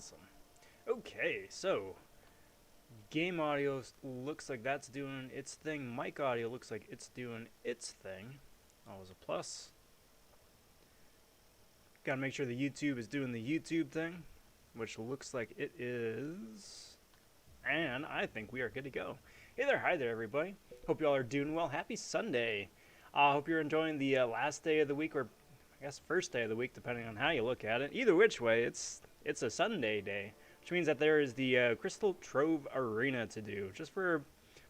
Awesome. Okay, so game audio looks like that's doing its thing. Mic audio looks like it's doing its thing. Always a plus. Gotta make sure the YouTube is doing the YouTube thing, which looks like it is. And I think we are good to go. Hey there, hi there, everybody. Hope you all are doing well. Happy Sunday. I hope you're enjoying the last day of the week, or I guess first day of the week, depending on how you look at it. Either which way, it's a Sunday day, which means that there is the Crystal Trove Arena to do, just for a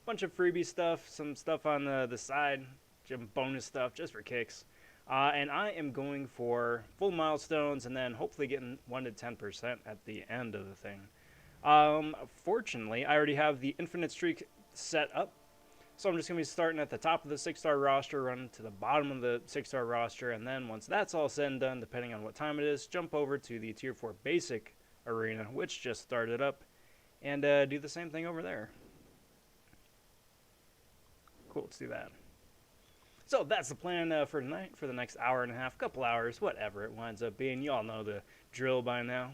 bunch of freebie stuff, some stuff on the side, some bonus stuff, just for kicks. And I am going for full milestones, and then hopefully getting 1 to 10% at the end of the thing. Fortunately, I already have the infinite streak set up, so I'm just going to be starting at the top of the 6-star roster, running to the bottom of the 6-star roster, and then once that's all said and done, depending on what time it is, jump over to the Tier 4 Basic Arena, which just started up, and do the same thing over there. Cool, let's do that. So that's the plan for tonight, for the next hour and a half, couple hours, whatever it winds up being. You all know the drill by now.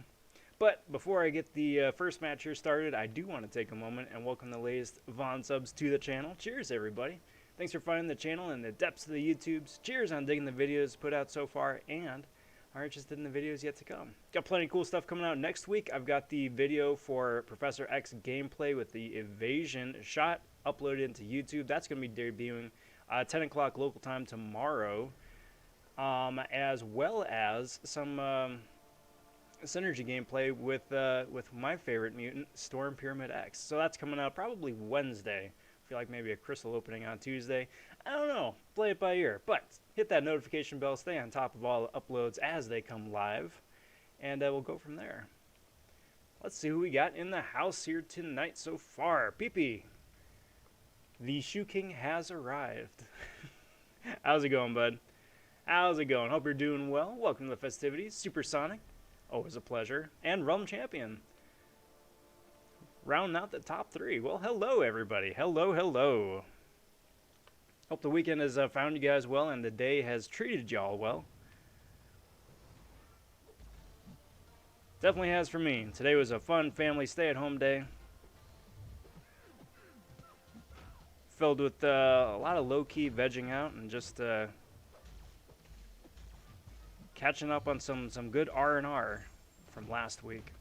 But before I get the first match here started, I do want to take a moment and welcome the latest Von subs to the channel. Cheers, everybody. Thanks for finding the channel in the depths of the YouTubes. Cheers on digging the videos put out so far and are interested in the videos yet to come. Got plenty of cool stuff coming out next week. I've got the video for Professor X gameplay with the evasion shot uploaded into YouTube. That's going to be debuting 10 o'clock local time tomorrow, as well as some synergy gameplay with my favorite mutant, Storm Pyramid X. So that's coming out probably Wednesday. I feel like maybe a crystal opening on Tuesday. I don't know. Play it by ear. But hit that notification bell. Stay on top of all the uploads as they come live. And we'll go from there. Let's see who we got in the house here tonight so far. Pee-pee. The Shoe King has arrived. How's it going, bud? How's it going? Hope you're doing well. Welcome to the festivities. Supersonic. Always a pleasure. And Realm Champion. Rounding out the top 3. Well, hello, everybody. Hello, hello. Hope the weekend has found you guys well and the day has treated y'all well. Definitely has for me. Today was a fun family stay-at-home day. Filled with a lot of low-key vegging out and just catching up on some good R&R from last week.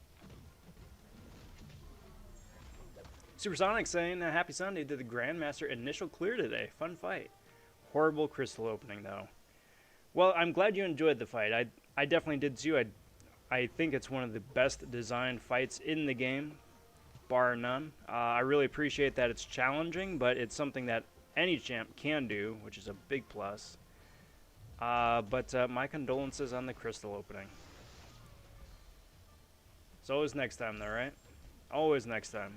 Supersonic saying happy Sunday to the Grandmaster initial clear today. Fun fight. Horrible crystal opening though. Well, I'm glad you enjoyed the fight. I definitely did too. I think it's one of the best designed fights in the game, bar none. I really appreciate that it's challenging, but it's something that any champ can do, which is a big plus. But my condolences on the crystal opening. It's always next time though, right? Always next time.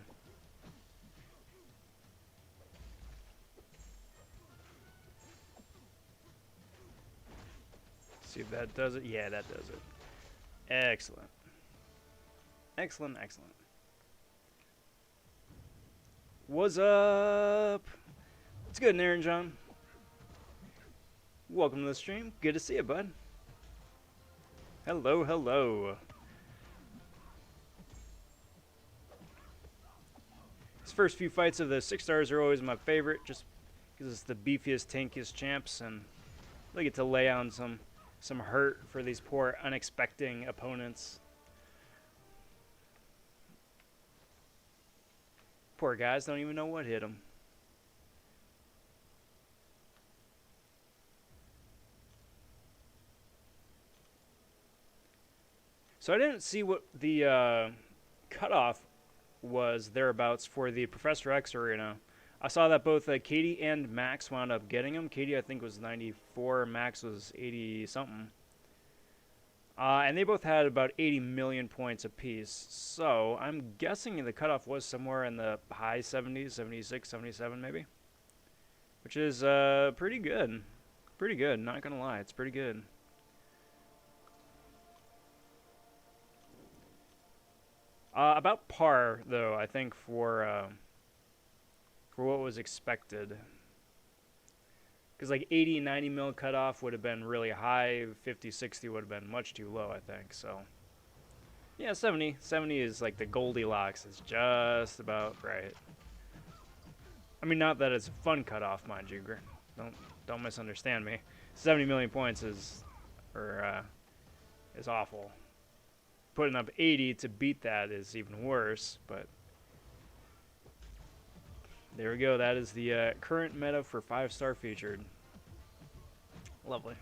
See if that does it. Yeah, that does it. Excellent. Excellent, excellent. What's up? What's good, Aaron John? Welcome to the stream. Good to see you, bud. Hello, hello. These first few fights of the 6-stars are always my favorite, just because it's the beefiest, tankiest champs, and they get to lay on some hurt for these poor, unexpecting opponents. Poor guys don't even know what hit them. So I didn't see what the cutoff was thereabouts for the Professor X arena. I saw that both Katie and Max wound up getting them. Katie, I think, was 94. Max was 80-something. And they both had about 80 million points apiece. So I'm guessing the cutoff was somewhere in the high 70s, 76, 77 maybe. Which is pretty good. Pretty good, not going to lie. It's pretty good. About par, though, I think, for what was expected. Because like 80, 90 mil cutoff would have been really high. 50, 60 would have been much too low, I think. So Yeah, 70. 70 is like the Goldilocks. It's just about right. I mean, not that it's a fun cutoff, mind you. Don't misunderstand me. 70 million points is awful. Putting up 80 to beat that is even worse, but there we go. That is the current meta for 5-star featured. Lovely.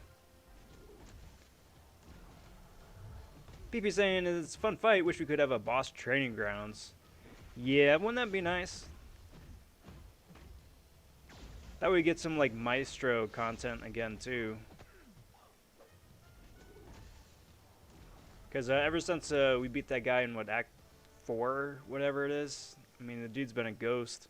PP saying it's a fun fight. Wish we could have a boss training grounds. Yeah, wouldn't that be nice? That way we get some like Maestro content again too. Because ever since we beat that guy in what, Act 4, whatever it is, I mean the dude's been a ghost.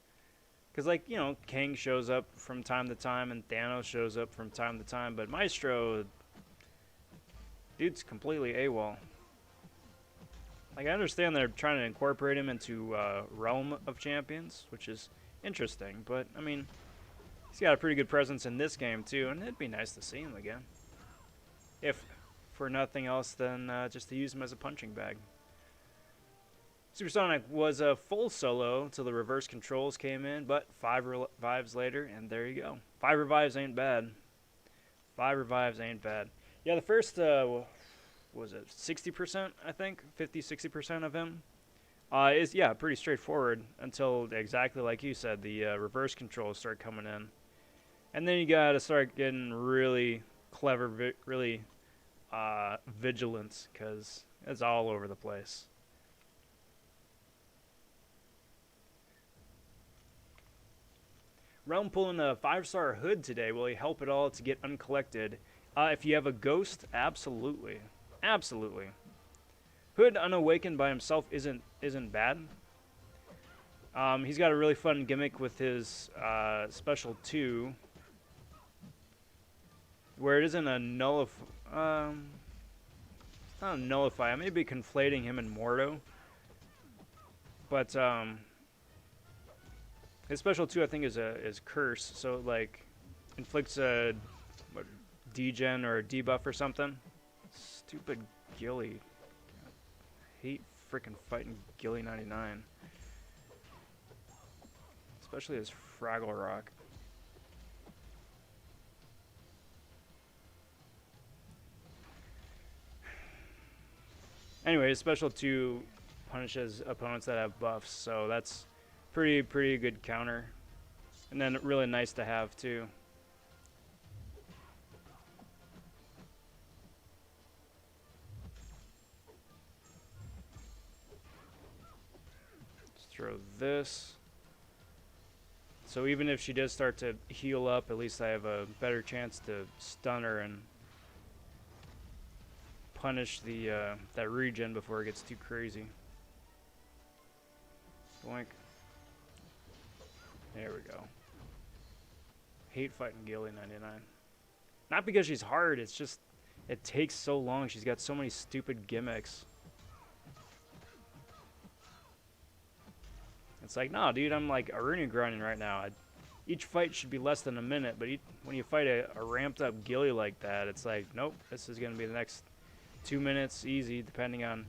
Because like, you know, Kang shows up from time to time and Thanos shows up from time to time, but Maestro, dude's completely AWOL. Like, I understand they're trying to incorporate him into Realm of Champions, which is interesting, but I mean, he's got a pretty good presence in this game too, and it'd be nice to see him again. If for nothing else than just to use him as a punching bag. Supersonic was a full solo until the reverse controls came in, but 5 revives later, and there you go. 5 revives ain't bad. 5 revives ain't bad. Yeah, the first, was it 60%, I think? 50-60% of him is, yeah, pretty straightforward until exactly like you said, the reverse controls start coming in. And then you gotta start getting really clever, really vigilant, because it's all over the place. Realm pulling a 5-star hood today. Will he help at all to get uncollected? If you have a ghost, absolutely. Absolutely. Hood unawakened by himself isn't bad. He's got a really fun gimmick with his special 2, where it isn't a nullify. It's not a nullify. I may be conflating him and Mordo, but his special 2 I think is curse, so it like inflicts a degen or a debuff or something. Stupid Gilly. Hate freaking fighting Gilly 99. Especially his Fraggle Rock. Anyway, his special 2 punishes opponents that have buffs, so that's pretty good counter. And then really nice to have too. Throw this. So even if she does start to heal up, at least I have a better chance to stun her and punish the that regen before it gets too crazy. Boink. There we go. Hate fighting Gilly 99. Not because she's hard, it's just it takes so long. She's got so many stupid gimmicks. It's like, nah, dude, I'm like arena grinding right now. Each fight should be less than a minute, but when you fight a ramped up Gilly like that, it's like, nope, this is going to be the next 2 minutes easy, depending on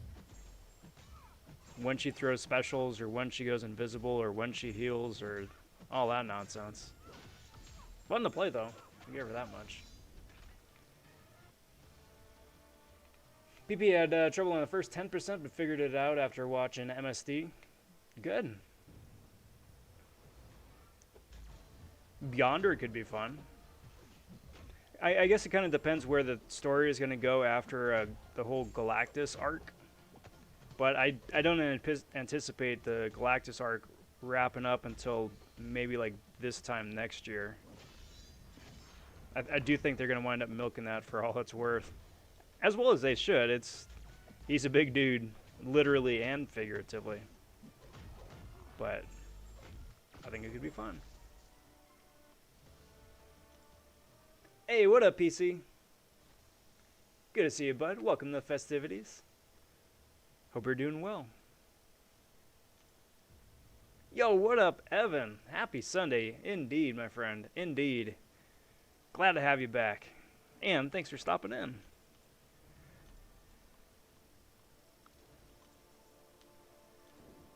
when she throws specials or when she goes invisible or when she heals or all that nonsense. Fun to play, though. I give her that much. PP had trouble in the first 10%, but figured it out after watching MSD. Good. Beyonder could be fun. I guess it kind of depends where the story is going to go after the whole Galactus arc. But I don't anticipate the Galactus arc wrapping up until maybe like this time next year. I do think they're going to wind up milking that for all it's worth. As well as they should. He's a big dude, literally and figuratively. But I think it could be fun. Hey, what up, PC? Good to see you, bud. Welcome to the festivities. Hope you're doing well. Yo, what up, Evan? Happy Sunday. Indeed, my friend. Indeed. Glad to have you back. And thanks for stopping in.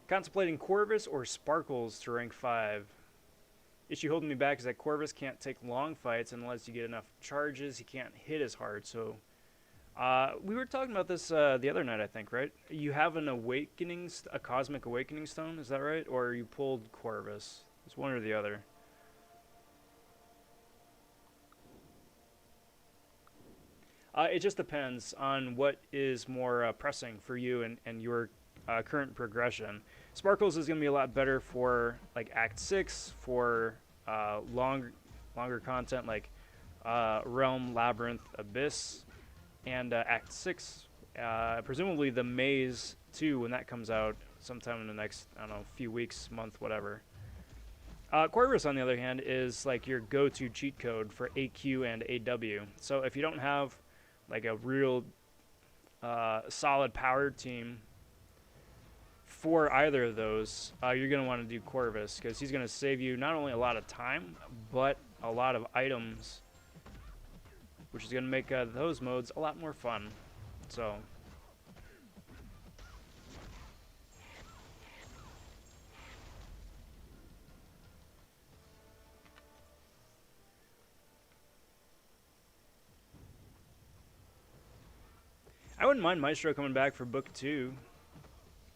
Contemplating Corvus or Sparkles to rank 5. Issue holding me back is that Corvus can't take long fights unless you get enough charges. He can't hit as hard, so... we were talking about this the other night, I think, right? You have an awakening, a cosmic awakening stone, is that right? Or you pulled Corvus. It's one or the other. It just depends on what is more pressing for you and your current progression. Sparkles is going to be a lot better for like Act 6, for longer content like Realm, Labyrinth, Abyss, and Act 6. Presumably the Maze 2 when that comes out sometime in the next, I don't know, few weeks, month, whatever. Corvus, on the other hand, is like your go-to cheat code for AQ and AW. So if you don't have like a real solid power team for either of those, you're going to want to do Corvus, because he's going to save you not only a lot of time, but a lot of items, which is going to make those modes a lot more fun. So... I wouldn't mind Maestro coming back for book 2.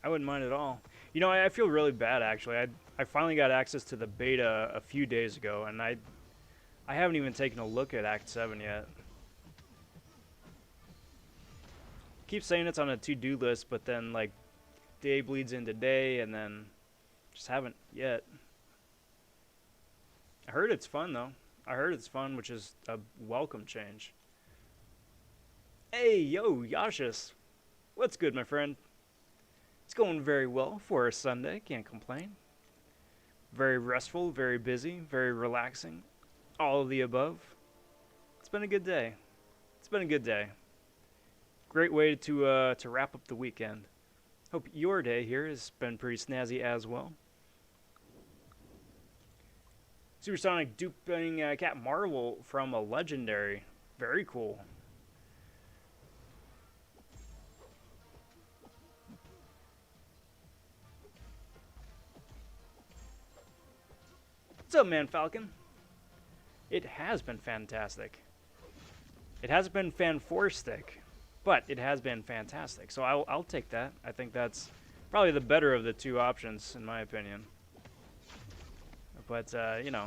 I wouldn't mind at all. You know, I feel really bad, actually. I finally got access to the beta a few days ago, and I haven't even taken a look at Act 7 yet. Keep saying it's on a to-do list, but then, like, day bleeds into day, and then just haven't yet. I heard it's fun, though. I heard it's fun, which is a welcome change. Hey, yo, Yashis. What's good, my friend? It's going very well for a Sunday, can't complain. Very restful, very busy, very relaxing. All of the above. It's been a good day. It's been a good day. Great way to wrap up the weekend. Hope your day here has been pretty snazzy as well. Supersonic duping Cat Marvel from a legendary. Very cool. What's up, man, Falcon? It has been fantastic. It hasn't been fan-four-stick, but it has been fantastic. So I'll take that. I think that's probably the better of the two options, in my opinion. But, you know.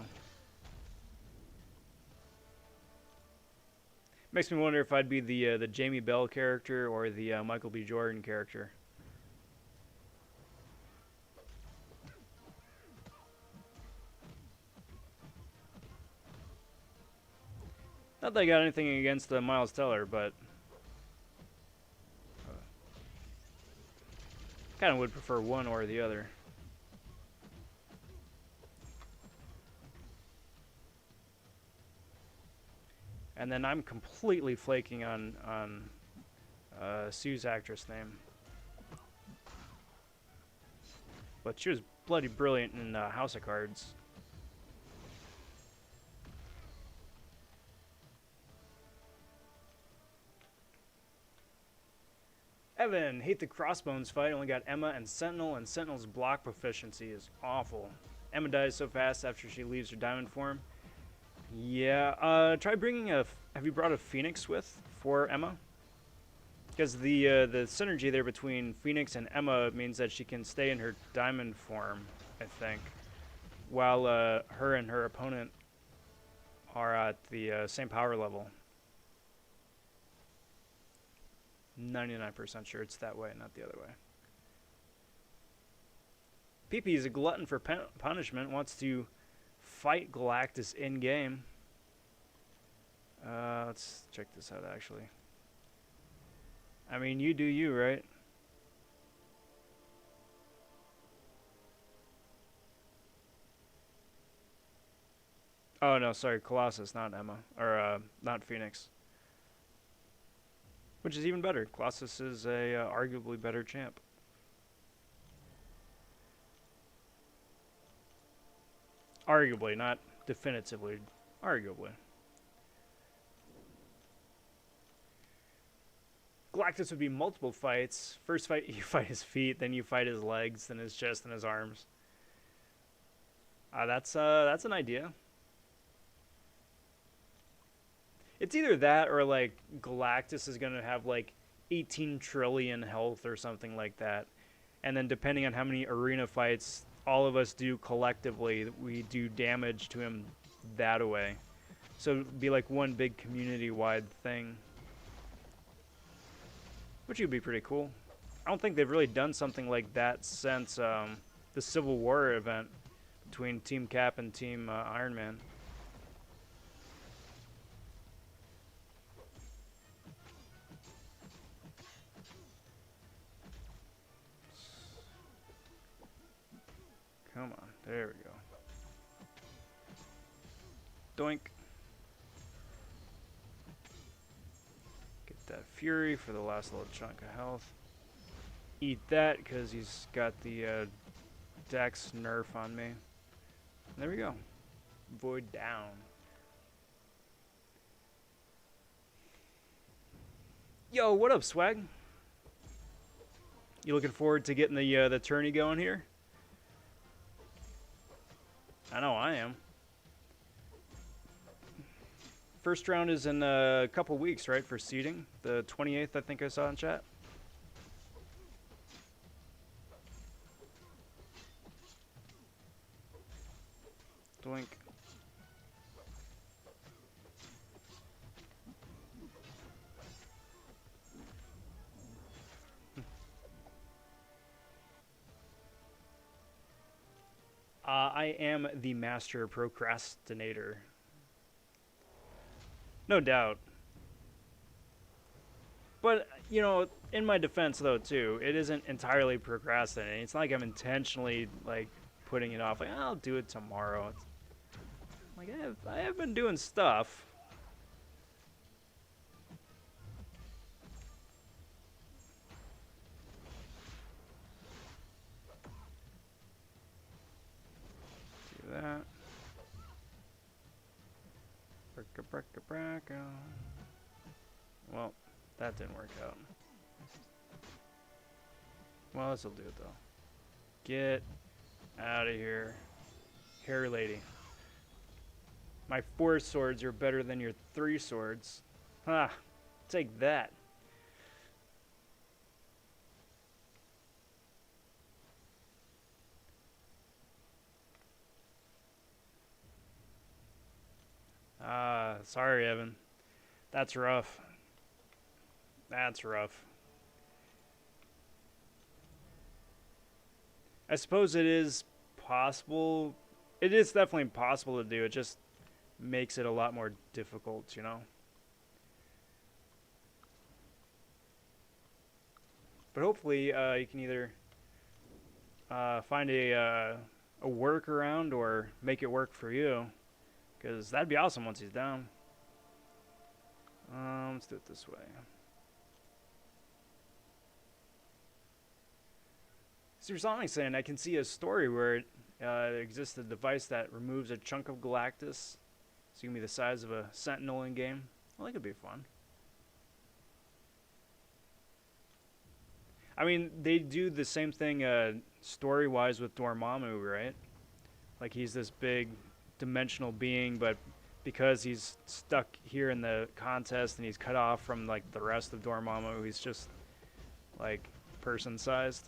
Makes me wonder if I'd be the Jamie Bell character or the Michael B. Jordan character. Not that I got anything against Miles Teller, but kind of would prefer one or the other. And then I'm completely flaking on Sue's actress name, but she was bloody brilliant in House of Cards. Evan, hate the Crossbones fight. Only got Emma and Sentinel's block proficiency is awful. Emma dies so fast after she leaves her diamond form. Yeah, try bringing a... Have you brought a Phoenix with for Emma? Because the synergy there between Phoenix and Emma means that she can stay in her diamond form, I think, while her and her opponent are at the same power level. 99% sure it's that way, not the other way. PP is a glutton for punishment, wants to fight Galactus in-game. Let's check this out, actually. I mean, you do you, right? Oh, no, sorry, Colossus, not Emma. Or, not Phoenix. Which is even better. Colossus is a arguably better champ. Arguably, not definitively. Arguably. Galactus would be multiple fights. First fight, you fight his feet, then you fight his legs, then his chest, and his arms. That's an idea. It's either that or like Galactus is gonna have like 18 trillion health or something like that, and then depending on how many arena fights all of us do collectively, we do damage to him that way. So it'd be like one big community-wide thing, which would be pretty cool. I don't think they've really done something like that since the Civil War event between Team Cap and Team Iron Man. Come on, there we go. Doink. Get that Fury for the last little chunk of health. Eat that because he's got the Dex nerf on me. There we go. Void down. Yo, what up, Swag? You looking forward to getting the tourney going here? I know I am. First round is in a couple weeks, right, for seeding? The 28th, I think I saw in chat. Doink. I am the master procrastinator. No doubt. But, you know, in my defense, though, too, it isn't entirely procrastinating. It's not like I'm intentionally, like, putting it off. Like, I'll do it tomorrow. It's like, I have been doing stuff. Do that. Well, that didn't work out. Well, this'll do it, though. Get out of here. Hair lady. My 4 swords are better than your 3 swords. Ah, take that. Sorry, Evan. That's rough. That's rough. I suppose it is possible. It is definitely possible to do. It just makes it a lot more difficult, you know? But hopefully you can either find a workaround or make it work for you. Because that'd be awesome once he's down. Let's do it this way. Supersonic saying, I can see a story where it exists a device that removes a chunk of Galactus. It's going to be the size of a Sentinel in game. Well, that could be fun. I mean, they do the same thing story-wise with Dormammu, right? Like, he's this big dimensional being, but because he's stuck here in the contest and he's cut off from, like, the rest of Dormammu, he's just, like, person-sized.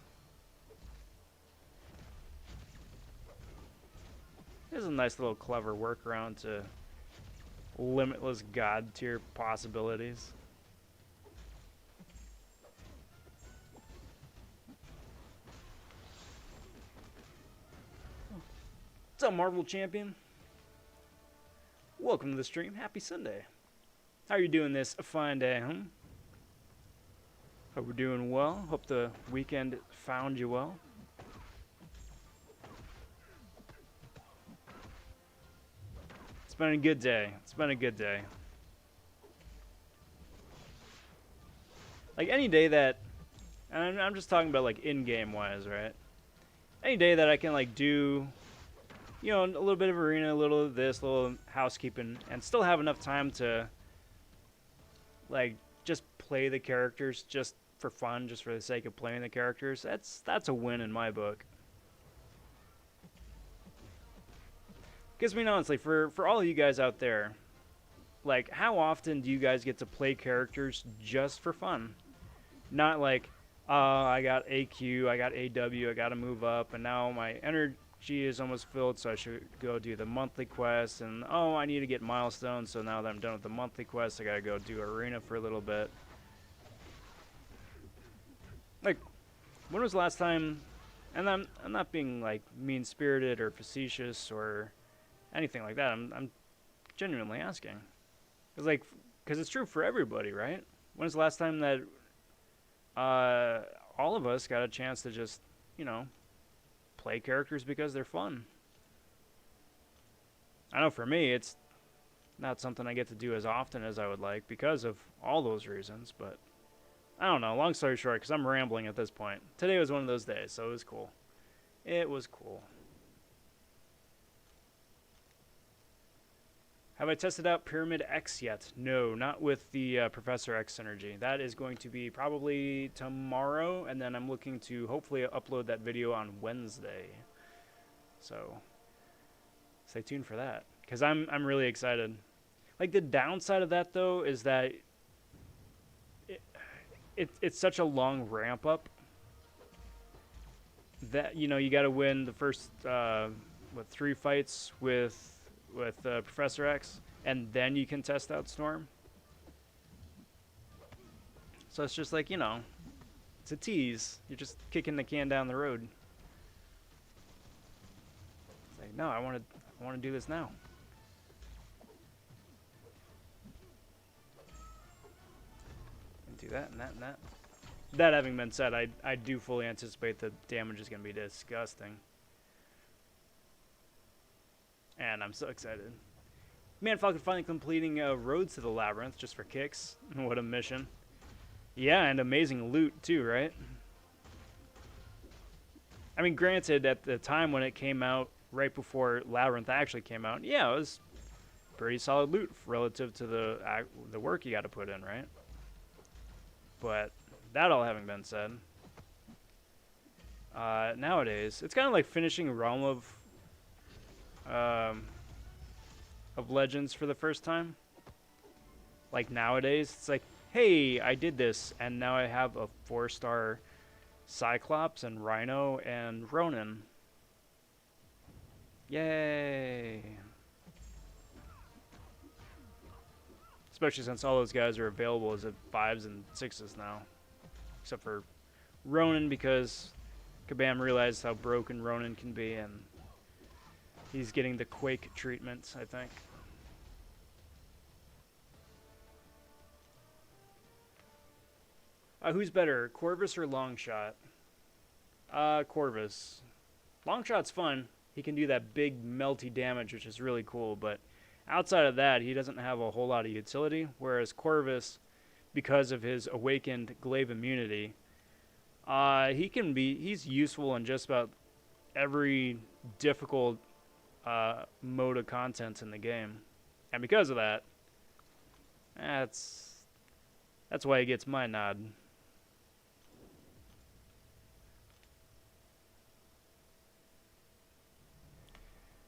There's a nice little clever workaround to limitless god tier possibilities. What's up, Marvel Champion? Welcome to the stream. Happy Sunday. How are you doing this fine day, huh? Hope we're doing well. Hope the weekend found you well. It's been a good day. It's been a good day. Like any day that, and I'm just talking about like in-game wise, right? Any day that I can like do, you know, a little bit of arena, a little of this, a little housekeeping, and still have enough time to like just play the characters just for fun, just for the sake of playing the characters, that's a win in my book. Because I mean, honestly, for all of you guys out there, like, how often do you guys get to play characters just for fun? Not like, I got AQ, I got AW, I got to move up, and now my energy is almost filled, so I should go do the monthly quest, and oh, I need to get milestones, so now that I'm done with the monthly quest, I got to go do arena for a little bit. Like, when was the last time, and I'm not being, like, mean-spirited or facetious or anything like that, I'm genuinely asking. It's like, because it's true for everybody, right? When's the last time that all of us got a chance to just, you know, play characters because they're fun? I know for me, it's not something I get to do as often as I would like because of all those reasons, but I don't know. Long story short, because I'm rambling at this point. Today was one of those days, so it was cool. It was cool. Have I tested out Pyramid X yet? No, not with the Professor X synergy. That is going to be probably tomorrow, and then I'm looking to hopefully upload that video on Wednesday. So stay tuned for that, because I'm really excited. Like, the downside of that, though, is that it's such a long ramp up that, you know, you got to win the first 3 fights with Professor X, and then you can test out Storm. So it's just like, you know, it's a tease. You're just kicking the can down the road. It's like, no, I want to do this now. And do that and that and that. That having been said, I do fully anticipate the damage is going to be disgusting. And I'm so excited. Man, Falcon finally completing Roads to the Labyrinth just for kicks. What a mission. Yeah, and amazing loot too, right? I mean, granted, at the time when it came out, right before Labyrinth actually came out, yeah, it was pretty solid loot relative to the work you got to put in, right? But that all having been said, nowadays, it's kind of like finishing Realm of Legends for the first time. Like, nowadays, it's like, hey, I did this, and now I have a 4-star Cyclops and Rhino and Ronin. Yay! Especially since all those guys are available as 5s and 6s now. Except for Ronin, because Kabam realized how broken Ronin can be, and he's getting the Quake treatment, I think. Who's better, Corvus or Longshot? Corvus. Longshot's fun. He can do that big melty damage, which is really cool, but outside of that, he doesn't have a whole lot of utility, whereas Corvus, because of his awakened glaive immunity, he's useful in just about every difficult mode of content in the game. And because of that, that's why he gets my nod.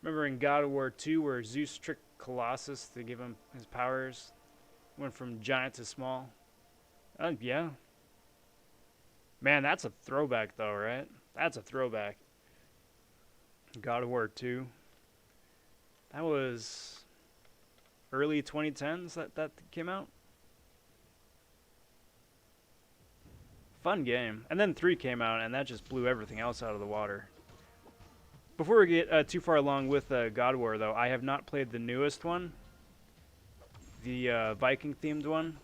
Remember in God of War 2 where Zeus tricked Colossus to give him his powers? Went from giant to small. Yeah. Man, that's a throwback though, right? That's a throwback. God of War 2. That was early 2010s that came out. Fun game. And then 3 came out, and that just blew everything else out of the water. Before we get too far along with God of War, though, I have not played the newest one, the Viking-themed one.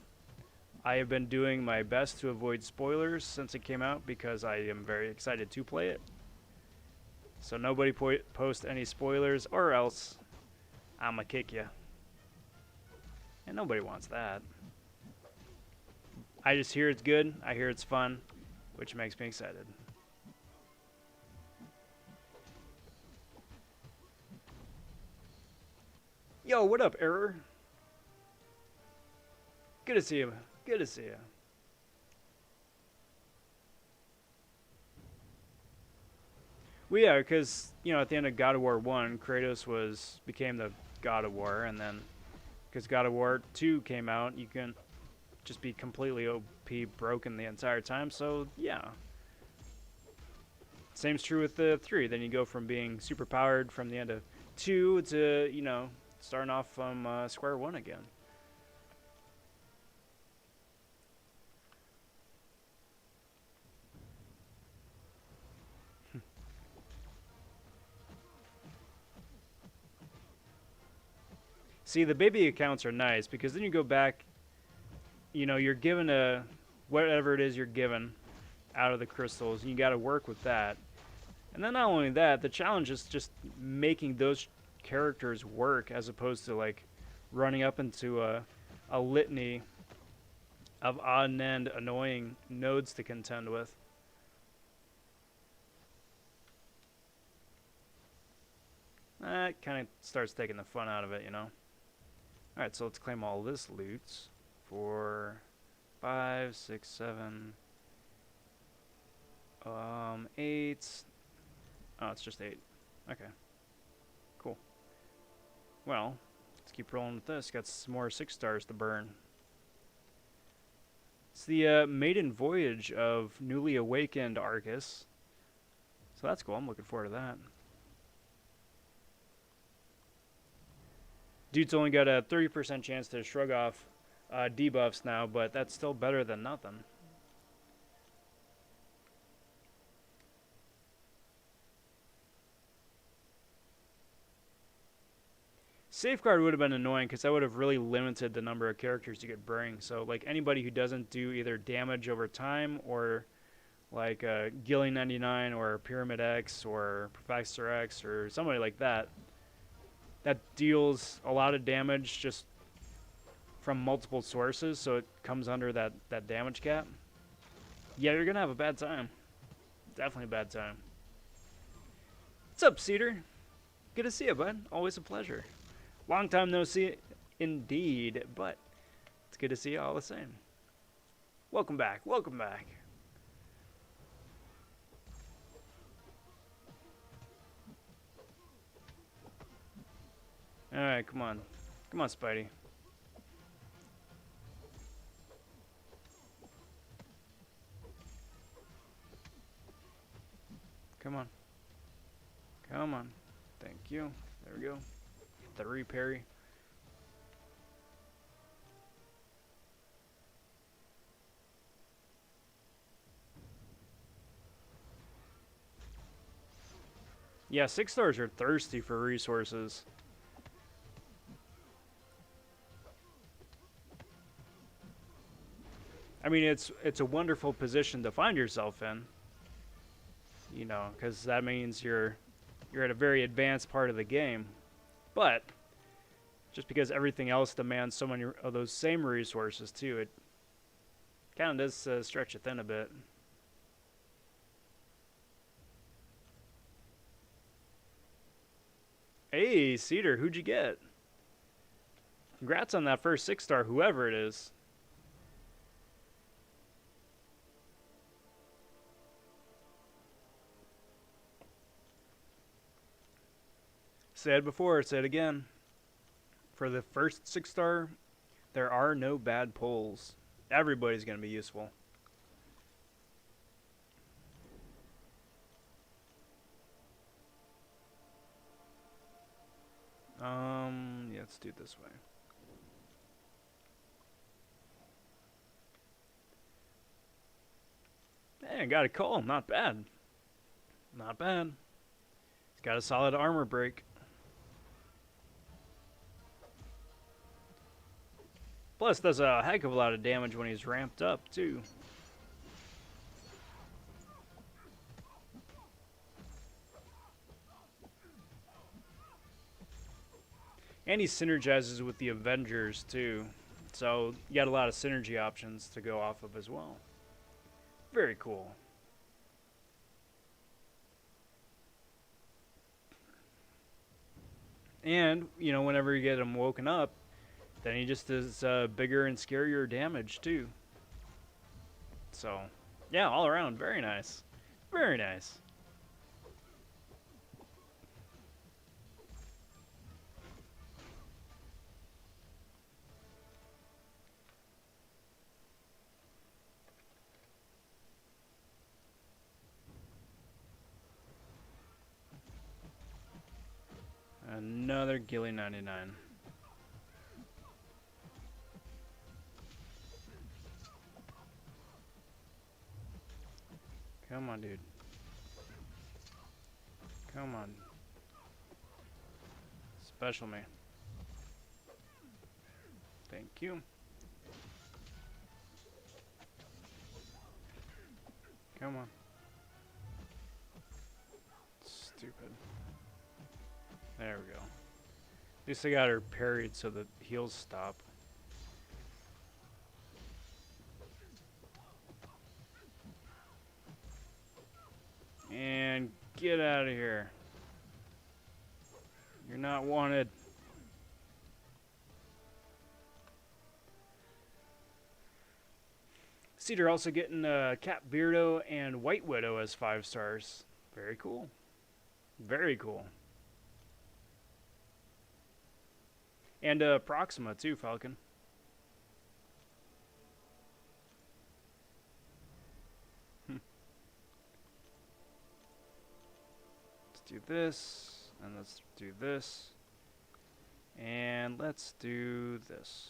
I have been doing my best to avoid spoilers since it came out because I am very excited to play it. So nobody post any spoilers, or else I'ma kick you. And nobody wants that. I just hear it's good, I hear it's fun, which makes me excited. Yo, what up, Error? Good to see you. Good to see you. Well, yeah, because at the end of God of War 1, Kratos became the God of War, and then because God of War 2 came out, you can just be completely OP broken the entire time. So yeah, same's true with the 3. Then you go from being super powered from the end of 2 to starting off from square one again. See, the baby accounts are nice because then you go back, you're given whatever it is you're given out of the crystals, and you got to work with that. And then not only that, the challenge is just making those characters work as opposed to like running up into a litany of odd and end annoying nodes to contend with. That kind of starts taking the fun out of it, Alright, so let's claim all this loot. 4, 5, 6, 7, 8. Oh, it's just 8. Okay. Cool. Well, let's keep rolling with this. Got some more 6 stars to burn. It's the maiden voyage of newly awakened Arcus. So that's cool. I'm looking forward to that. Dude's only got a 30% chance to shrug off debuffs now, but that's still better than nothing. Safeguard would have been annoying because that would have really limited the number of characters you could bring. So, like, anybody who doesn't do either damage over time or, like, Gilly 99 or Pyramid X or Professor X or somebody like that, that deals a lot of damage just from multiple sources, so it comes under that damage cap. Yeah, you're going to have a bad time. Definitely a bad time. What's up, Cedar? Good to see you, bud. Always a pleasure. Long time no see, indeed, but it's good to see you all the same. Welcome back. Welcome back. Alright, come on. Come on, Spidey. Come on. Come on. Thank you. There we go. The reparry. Yeah, 6 stars are thirsty for resources. I mean, it's a wonderful position to find yourself in. Because that means you're at a very advanced part of the game. But just because everything else demands so many of those same resources too, it kind of does stretch it thin a bit. Hey, Cedar, who'd you get? Congrats on that first 6 star, whoever it is. Said before, said again. For the first 6 star, there are no bad pulls. Everybody's going to be useful. Yeah, let's do it this way. Hey, I got a call. Not bad. Not bad. He's got a solid armor break. Plus, does a heck of a lot of damage when he's ramped up, too. And he synergizes with the Avengers, too. So, you got a lot of synergy options to go off of as well. Very cool. And, whenever you get him woken up, then he just does bigger and scarier damage, too. So, yeah, all around, very nice. Very nice. Another Gilly 99. Come on, dude. Come on. Special me. Thank you. Come on. Stupid. There we go. At least I got her parried so the heals stop. And get out of here. You're not wanted. Cedar also getting Cat Beardo and White Widow as 5 stars. Very cool. Very cool. And Proxima too, Falcon. Let's do this, and let's do this. And let's do this.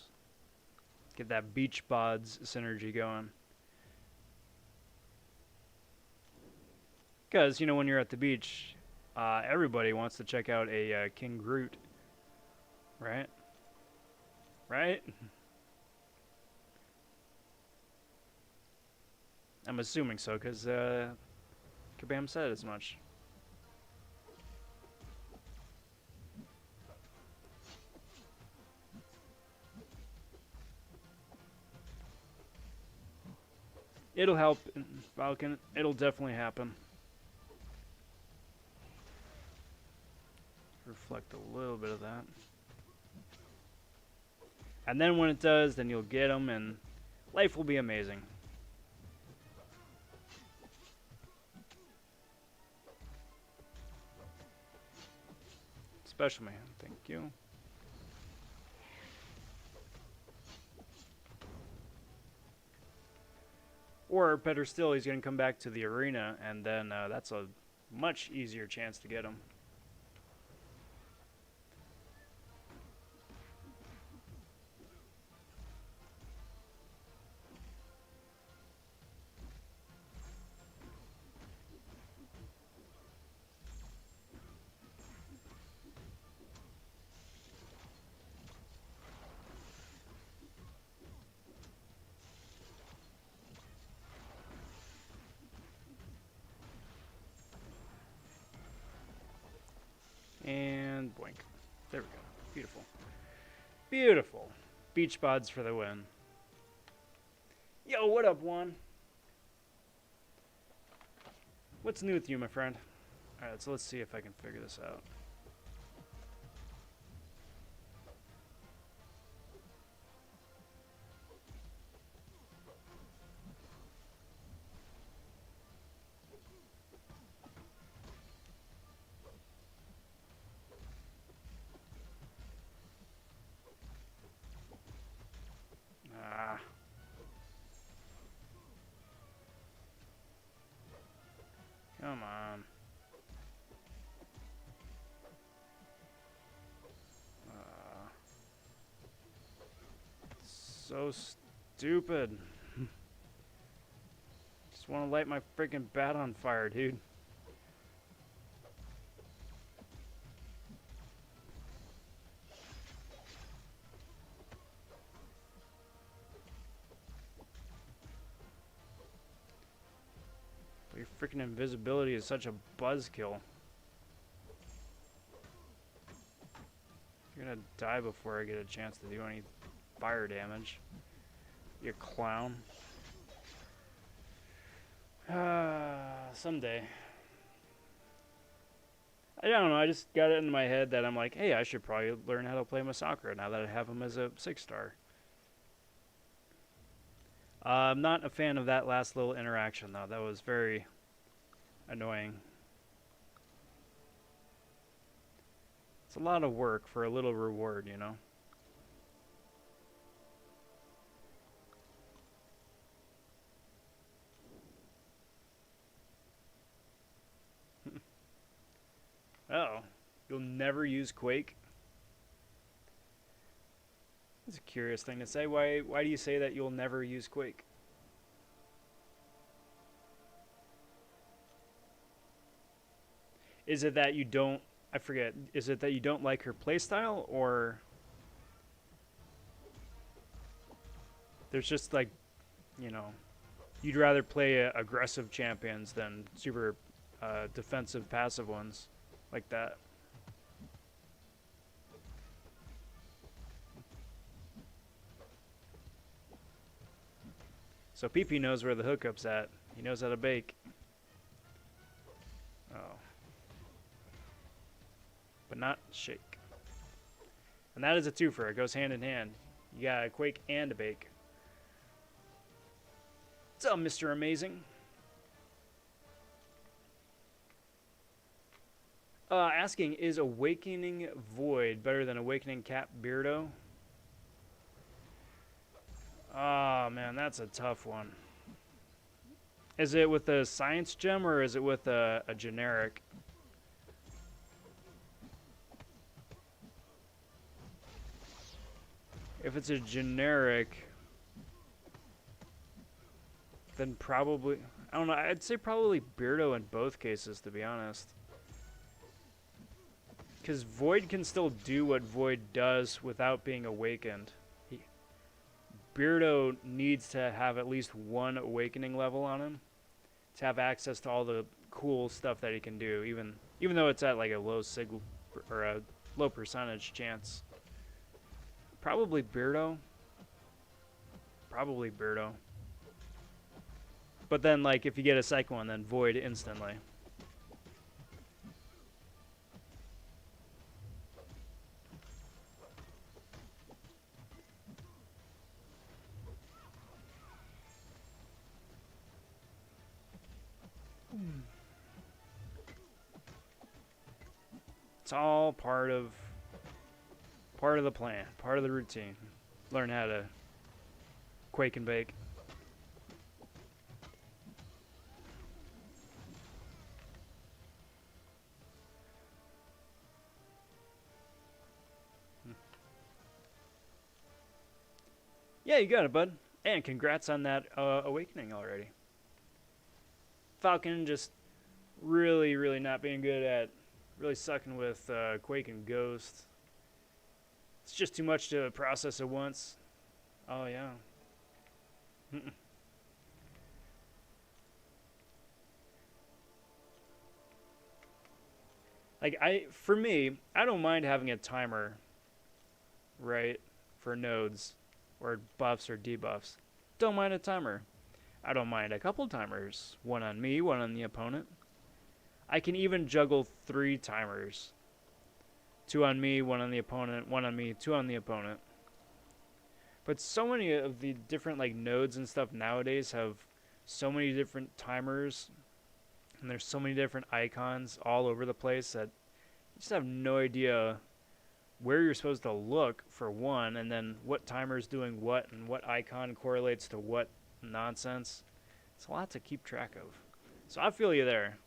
Get that beach bods synergy going. Because, you know, when you're at the beach, everybody wants to check out a King Groot. Right? Right? I'm assuming so, because Kabam said as much. It'll help, Falcon. It'll definitely happen. Reflect a little bit of that. And then when it does, then you'll get them, and life will be amazing. Special man, thank you. Or better still, he's going to come back to the arena, and then that's a much easier chance to get him. And boink. There we go. Beautiful. Beautiful. Beach bods for the win. Yo, what up, Juan? What's new with you, my friend? Alright, so let's see if I can figure this out. Come on. So stupid. Just want to light my freaking bat on fire, dude. Your freaking invisibility is such a buzzkill. You're gonna die before I get a chance to do any fire damage. You clown. Someday. I don't know, I just got it in my head that I'm like, hey, I should probably learn how to play Masakura now that I have him as a 6-star. I'm not a fan of that last little interaction, though. That was very annoying. It's a lot of work for a little reward, you know? Oh, You'll never use Quake? It's a curious thing to say. Why do you say that you'll never use Quake? Is it that you don't, I forget, is it that you don't like her playstyle, or there's just like, you know, you'd rather play aggressive champions than super defensive passive ones like that? So PP knows where the hookup's at. He knows how to bake. Oh. But not shake. And that is a twofer. It goes hand in hand. You got a Quake and a bake. What's up, Mr. Amazing? Asking, is Awakening Void better than Awakening Cap Beardo? Oh, man, that's a tough one. Is it with a science gem or is it with a generic? If it's a generic, then probably, I don't know, I'd say probably Beardo in both cases, to be honest. Because Void can still do what Void does without being awakened. Beardo needs to have at least one awakening level on him to have access to all the cool stuff that he can do, even though it's at like a low or a low percentage chance. Probably Beardo. Probably Beardo. But then, like, if you get a second one, then Void instantly. It's all part of the plan, part of the routine. Learn how to Quake and bake. Yeah, you got it, bud. And congrats on that awakening already. Falcon just really, really not being good at, really sucking with Quake and Ghost. It's just too much to process at once. Oh, yeah. Like, for me, I don't mind having a timer, right, for nodes, or buffs or debuffs. Don't mind a timer. I don't mind a couple timers. One on me, one on the opponent. I can even juggle 3 timers. 2 on me, 1 on the opponent, 1 on me, 2 on the opponent. But so many of the different like nodes and stuff nowadays have so many different timers, and there's so many different icons all over the place that you just have no idea where you're supposed to look for one, and then what timer is doing what, and what icon correlates to what nonsense. It's a lot to keep track of. So I feel you there.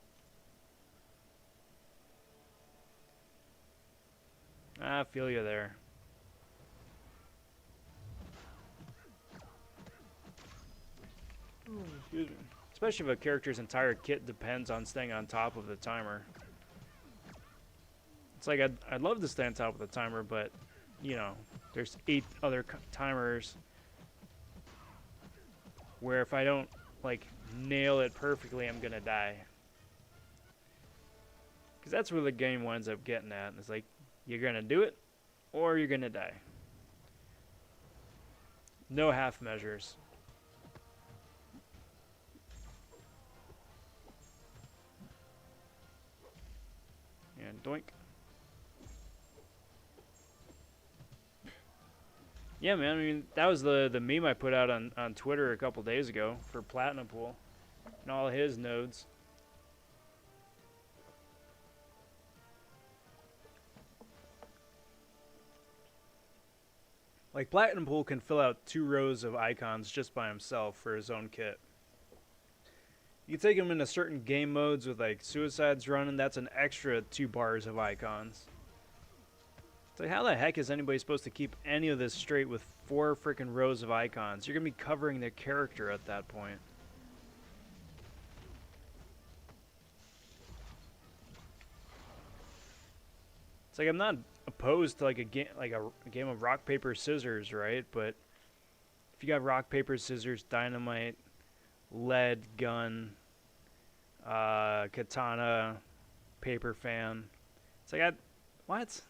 I feel you there. Excuse me. Especially if a character's entire kit depends on staying on top of the timer. It's like I'd love to stay on top of the timer, but, you know, there's 8 other timers where if I don't, like, nail it perfectly, I'm gonna die. Because that's where the game winds up getting at. It's like, you're gonna do it, or you're gonna die. No half measures. And doink. Yeah, man, I mean, that was the meme I put out on Twitter a couple days ago for Platinum Pool and all his nodes. Like, Platinum Pool can fill out 2 rows of icons just by himself for his own kit. You take them into certain game modes with like suicides running, that's an extra 2 bars of icons. It's like, how the heck is anybody supposed to keep any of this straight with 4 freaking rows of icons? You're going to be covering their character at that point. It's like, I'm not opposed to like a game of rock paper scissors, right? But if you got rock paper scissors, dynamite, lead gun, katana, paper fan, it's like, what?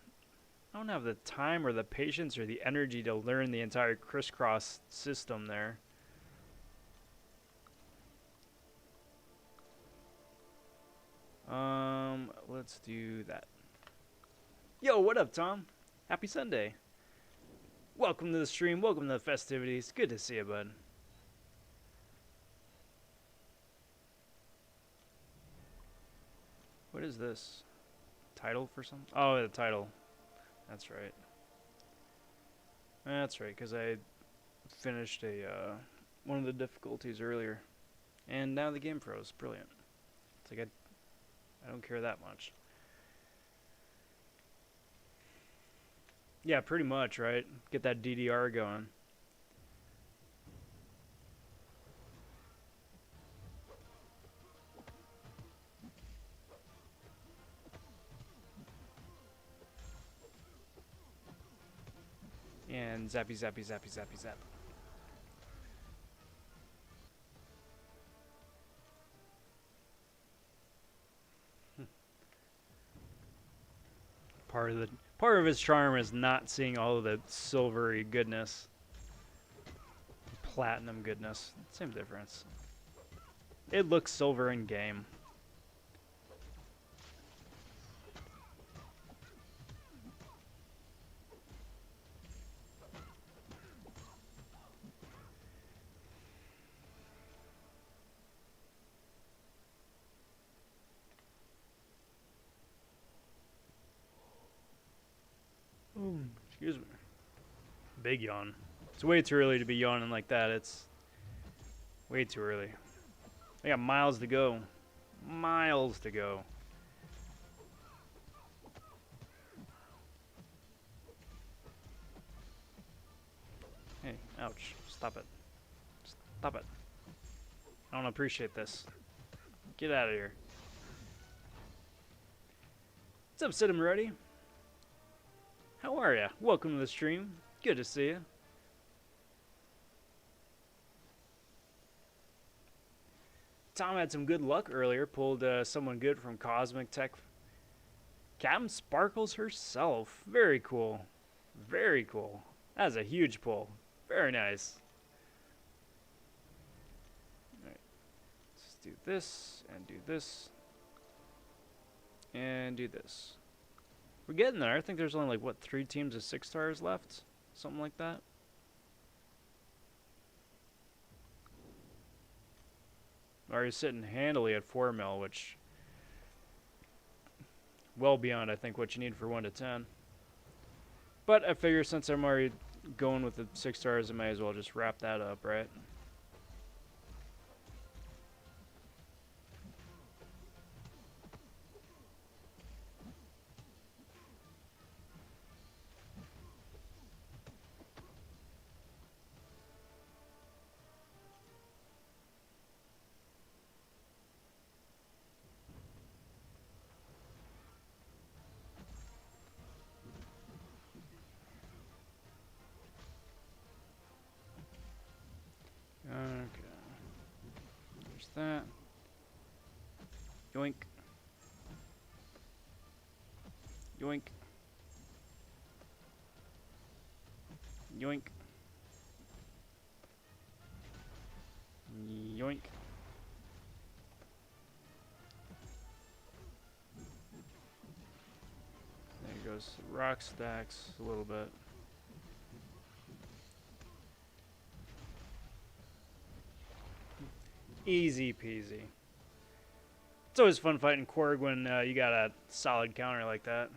I don't have the time or the patience or the energy to learn the entire crisscross system there. Let's do that. Yo, what up, Tom? Happy Sunday. Welcome to the stream. Welcome to the festivities. Good to see you, bud. What is this? Title for something? Oh, the title. That's right. That's right, because I finished one of the difficulties earlier. And now the game froze. Brilliant. It's like I don't care that much. Yeah, pretty much, right? Get that DDR going. And zappy, zappy, zappy, zappy, zap. Part of his charm is not seeing all of the silvery goodness, platinum goodness. Same difference. It looks silver in game. Excuse me. Big yawn. It's way too early to be yawning like that. It's way too early. I got miles to go. Miles to go. Hey, ouch. Stop it. Stop it. I don't appreciate this. Get out of here. What's up, Sid? I'm ready. How are ya? Welcome to the stream. Good to see you. Tom had some good luck earlier. Pulled someone good from Cosmic Tech. Captain Sparkles herself. Very cool. Very cool. That's a huge pull. Very nice. Alright. Let's do this, and do this, and do this. We're getting there. I think there's only like, what, 3 teams of 6 stars left? Something like that. Already sitting handily at 4 mil, which well beyond, I think, what you need for 1 to 10. But I figure since I'm already going with the 6 stars, I might as well just wrap that up, right? Okay. There's that. Yoink. Yoink. Yoink. Yoink. There goes rock stacks a little bit. Easy peasy. It's always fun fighting Korg when you got a solid counter like that.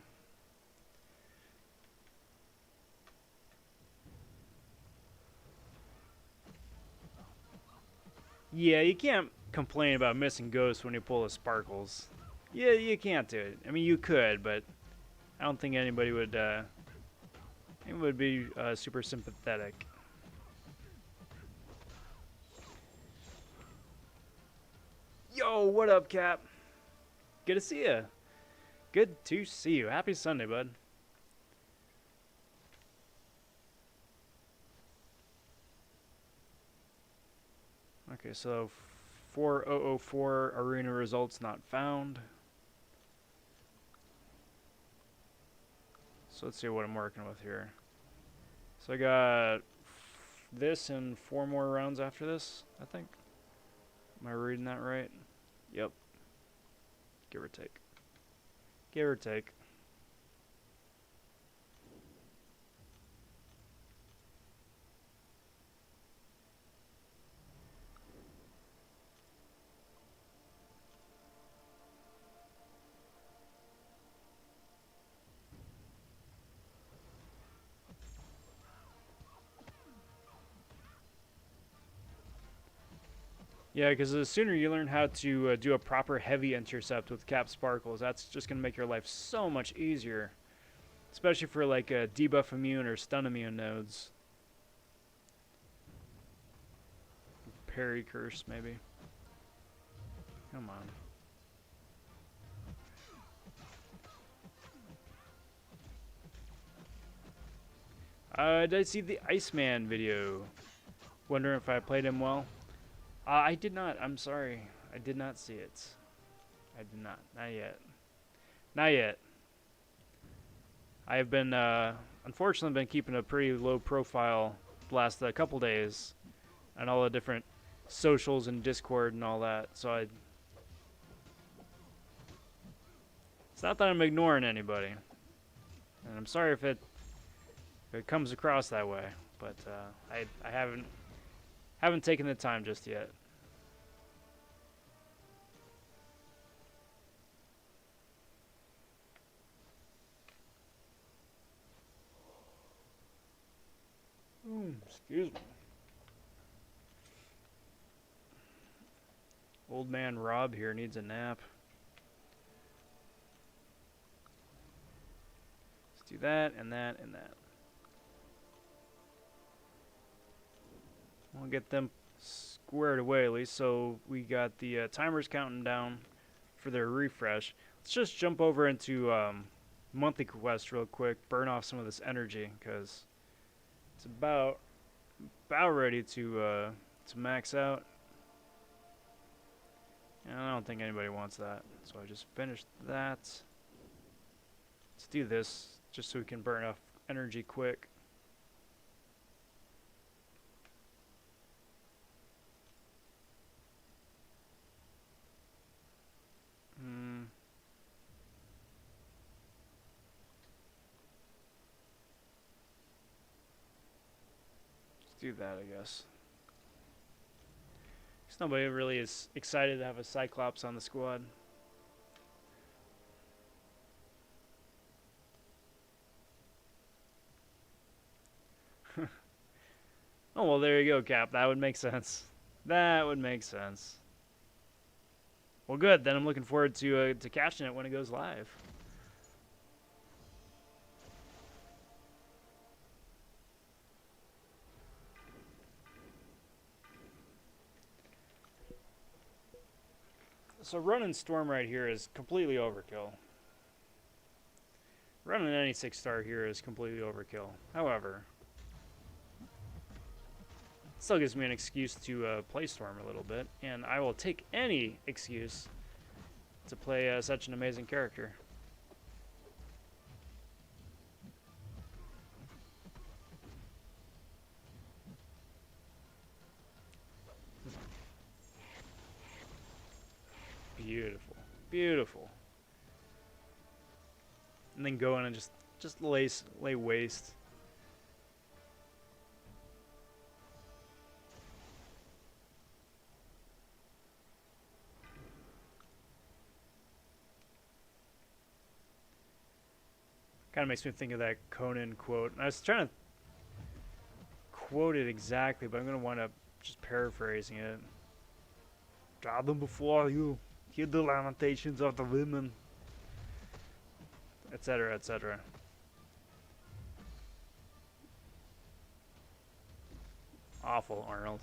Yeah, you can't complain about missing ghosts when you pull the sparkles. Yeah, you can't do it. I mean, you could, but I don't think anybody would. It would be super sympathetic. Yo, what up, Cap? Good to see you. Good to see you. Happy Sunday, bud. Okay, so 4004 arena results not found. So let's see what I'm working with here. So I got this and 4 more rounds after this, I think. Am I reading that right? Yep. Give or take. Give or take. Yeah, because the sooner you learn how to do a proper heavy intercept with cap sparkles, that's just going to make your life so much easier. Especially for like debuff immune or stun immune nodes. Parry curse, maybe. Come on. Did I see the Iceman video? Wondering if I played him well. I did not. I'm sorry. I did not see it. I did not. Not yet. Not yet. I have been, unfortunately, been keeping a pretty low profile the last couple days, and all the different socials and Discord and all that. So it's not that I'm ignoring anybody, and I'm sorry if it comes across that way. But I haven't taken the time just yet. Excuse me. Old man Rob here needs a nap. Let's do that and that and that. We'll get them squared away at least. So we got the timers counting down for their refresh. Let's just jump over into monthly quest real quick. Burn off some of this energy because it's about ready to max out. And I don't think anybody wants that. So I just finished that. Let's do this just so we can burn off energy quick. Let's do that, I guess. Because nobody really is excited to have a Cyclops on the squad. Oh, well, there you go, Cap. That would make sense. That would make sense. Well, good. Then I'm looking forward to catching it when it goes live. So running Storm right here is completely overkill. Running any 6-star here is completely overkill. However, it still gives me an excuse to play Storm a little bit, and I will take any excuse to play such an amazing character. Beautiful, beautiful. And then go in and just lay waste. Kind of makes me think of that Conan quote. I was trying to quote it exactly, but I'm going to wind up just paraphrasing it. Draw them before you. Hear the lamentations of the women, etc., etc. Awful, Arnold.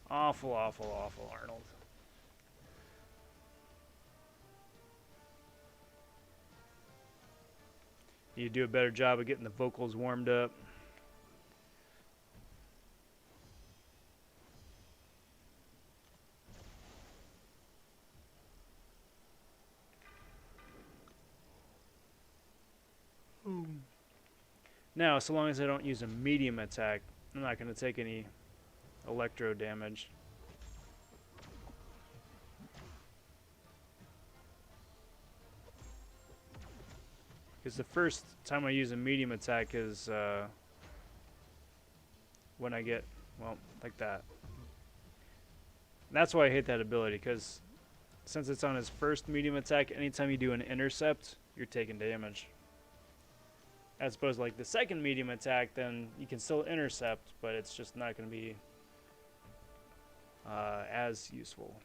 Awful, awful, awful, Arnold. You do a better job of getting the vocals warmed up. Now, so long as I don't use a medium attack, I'm not going to take any electro damage. Because the first time I use a medium attack is when I get, well, like that. And that's why I hate that ability, because since it's on his first medium attack, anytime you do an intercept, you're taking damage. As opposed to like the second medium attack, then you can still intercept, but it's just not going to be as useful.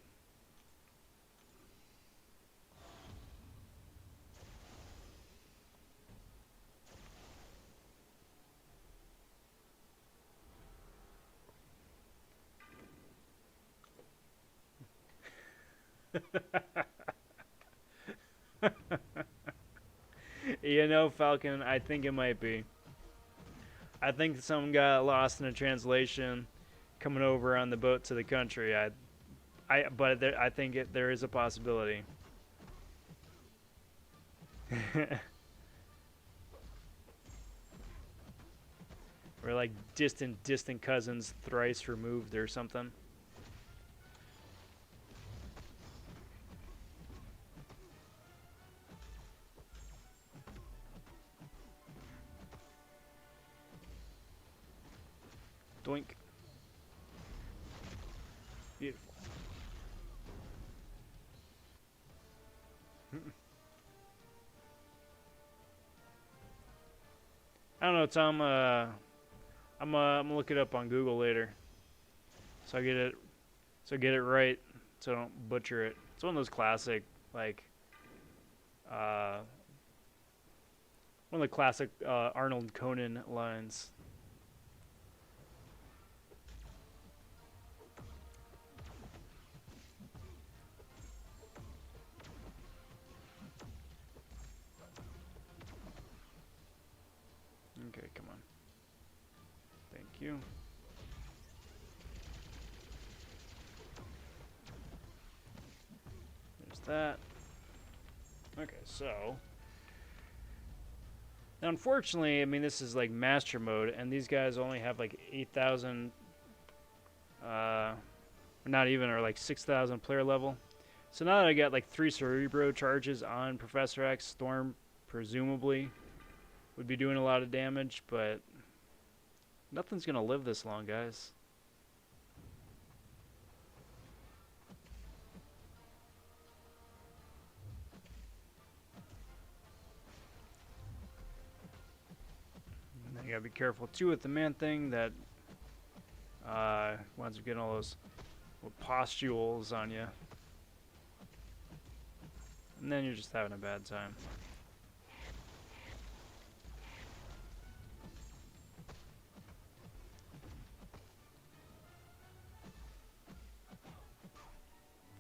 You know, Falcon, I think it might be. I think someone got lost in a translation coming over on the boat to the country. I think there is a possibility. We're like distant cousins thrice removed or something. Doink. Beautiful. I don't know, Tom. I'm gonna look it up on Google later, so I get it right, so I don't butcher it. It's one of those classic, like, one of the classic Arnold Conan lines. Okay, come on. Thank you. There's that. Okay, so now unfortunately, I mean, this is like master mode, and these guys only have like 8,000, not even, or like 6,000 player level. So now that I got like 3 Cerebro charges on Professor X, Storm presumably would be doing a lot of damage, but nothing's gonna live this long, guys. And you gotta be careful too with the man thing that winds up getting all those pustules on you, and then you're just having a bad time.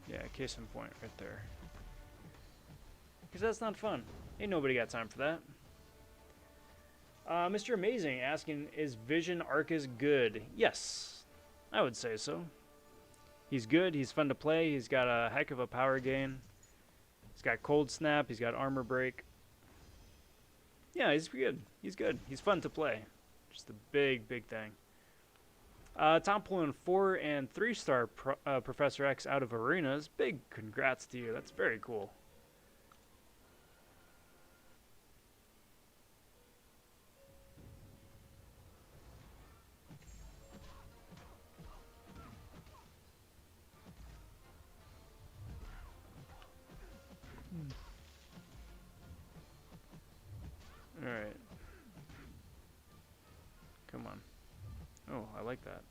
Yeah, case in point right there. Because that's not fun. Ain't nobody got time for that. Mr. Amazing asking, is Vision Arcus good? Yes, I would say so. He's good, he's fun to play, he's got a heck of a power gain. He's got Cold Snap, he's got Armor Break. Yeah, he's good. He's good. He's fun to play. Just a big, big thing. Tom pulling 4 and 3-star Professor X out of arenas. Big congrats to you. That's very cool. Alright. Come on. Oh, I like that.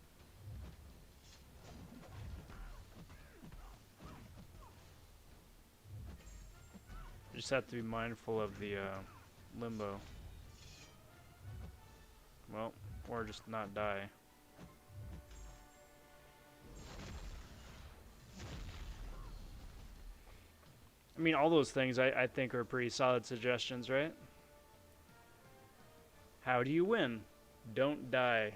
have to be mindful of the limbo. Well, or just not die. I mean, all those things I think are pretty solid suggestions, right? How do you win? Don't die.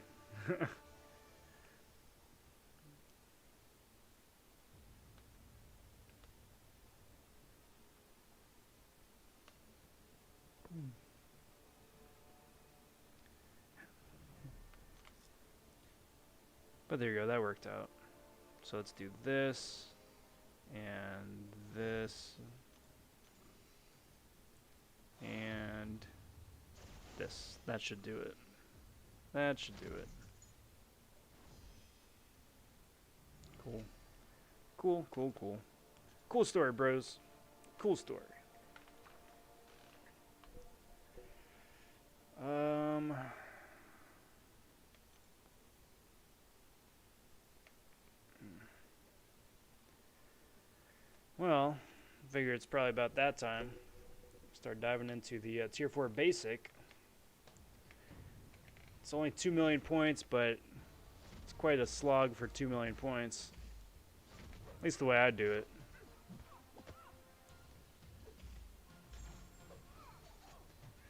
But there you go, that worked out. So let's do this, and this, and this. That should do it. That should do it. Cool. Cool, cool, cool. Cool story, bros. Cool story. Well, I figure it's probably about that time. Start diving into the Tier 4 Basic. It's only 2 million points, but it's quite a slog for 2 million points. At least the way I do it.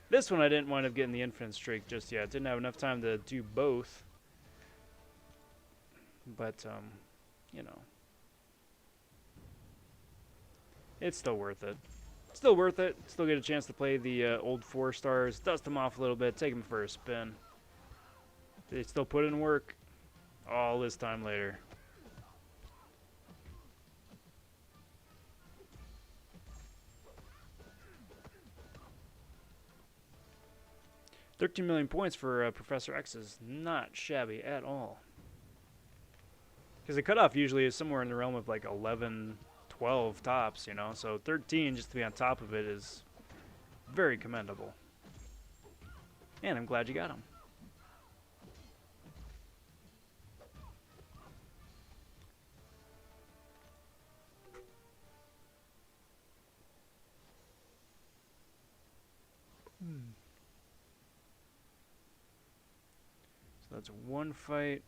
This one I didn't wind up getting the infinite streak just yet. Didn't have enough time to do both. But, you know. It's still worth it. Still worth it. Still get a chance to play the old 4 stars, dust them off a little bit, take them for a spin. They still put in work all this time later. $13 million points for Professor X is not shabby at all. Because the cutoff usually is somewhere in the realm of like 11, 12 tops, you know? So 13 just to be on top of it is very commendable. And I'm glad you got him. So that's one fight.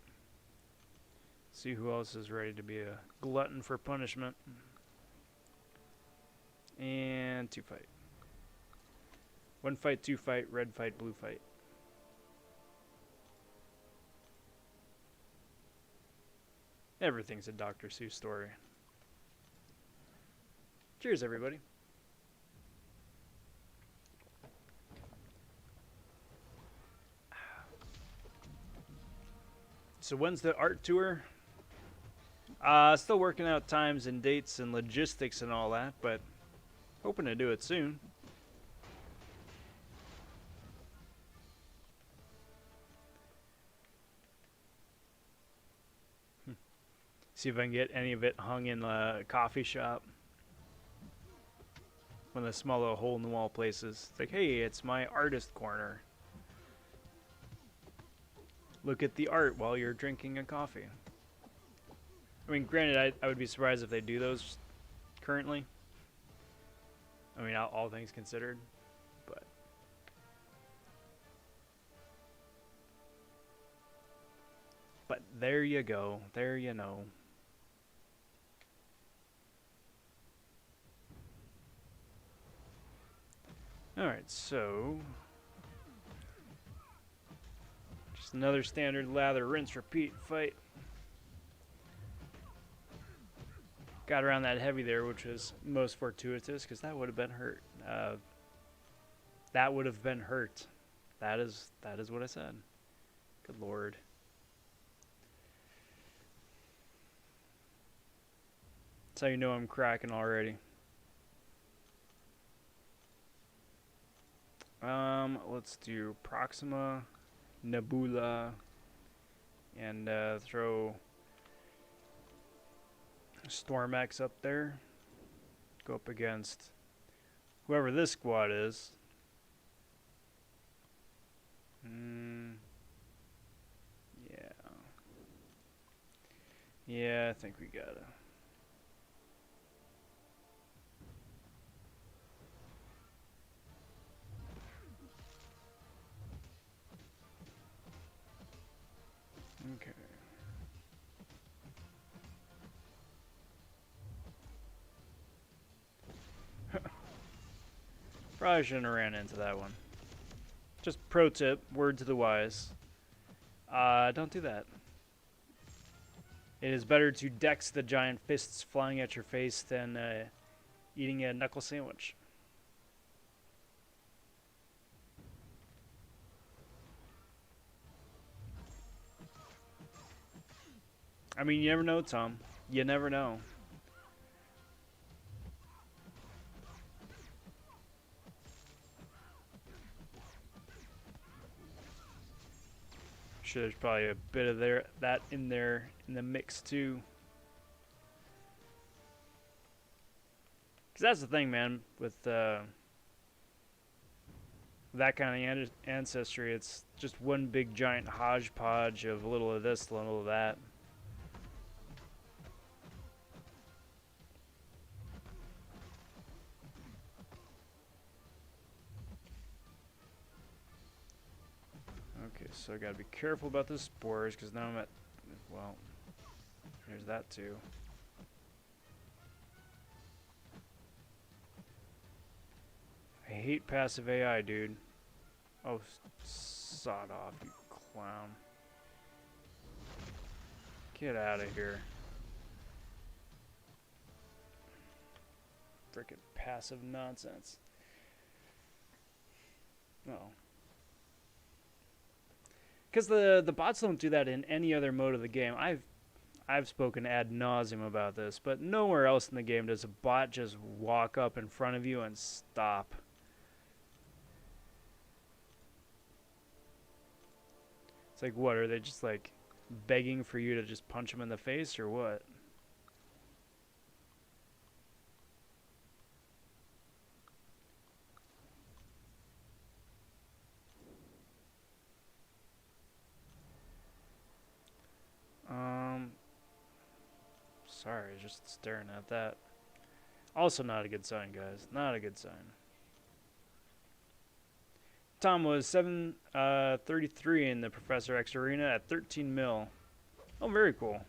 See who else is ready to be a glutton for punishment. And 2 fight. 1 fight, 2 fight, red fight, blue fight. Everything's a Dr. Seuss story. Cheers, everybody. So when's the art tour? Still working out times and dates and logistics and all that, but hoping to do it soon. See if I can get any of it hung in a coffee shop. One of the small little hole-in-the-wall places. It's like, hey, it's my artist corner. Look at the art while you're drinking a coffee. I mean, granted, I would be surprised if they do those currently. I mean, all things considered, but. But there you go. There you know. Alright, so. Just another standard lather, rinse, repeat fight. Got around that heavy there, which was most fortuitous, because that would have been hurt. That would have been hurt. That is what I said. Good Lord. That's how you know I'm cracking already. Let's do Proxima, Nebula, and throw Storm X up there. Go up against whoever this squad is. Yeah. Yeah, I think we gotta. Probably shouldn't have ran into that one. Just pro tip, word to the wise. Don't do that. It is better to dex the giant fists flying at your face than eating a knuckle sandwich. I mean, you never know, Tom. You never know. Sure, there's probably a bit of that in there in the mix too. Cause that's the thing, man. With that kind of ancestry, it's just one big giant hodgepodge of a little of this, a little of that. Okay, so I gotta be careful about the spores, because now I'm at, well, there's that too. I hate passive AI, dude. Oh, sod off, you clown. Get out of here. Frickin' passive nonsense. Oh. Because the bots don't do that in any other mode of the game. I've spoken ad nauseum about this, but nowhere else in the game does a bot just walk up in front of you and stop. It's like, what, are they just like begging for you to just punch them in the face or what? Sorry, just staring at that. Also not a good sign, guys. Not a good sign. Tom was 733 in the Professor X Arena at 13 mil. Oh, very cool.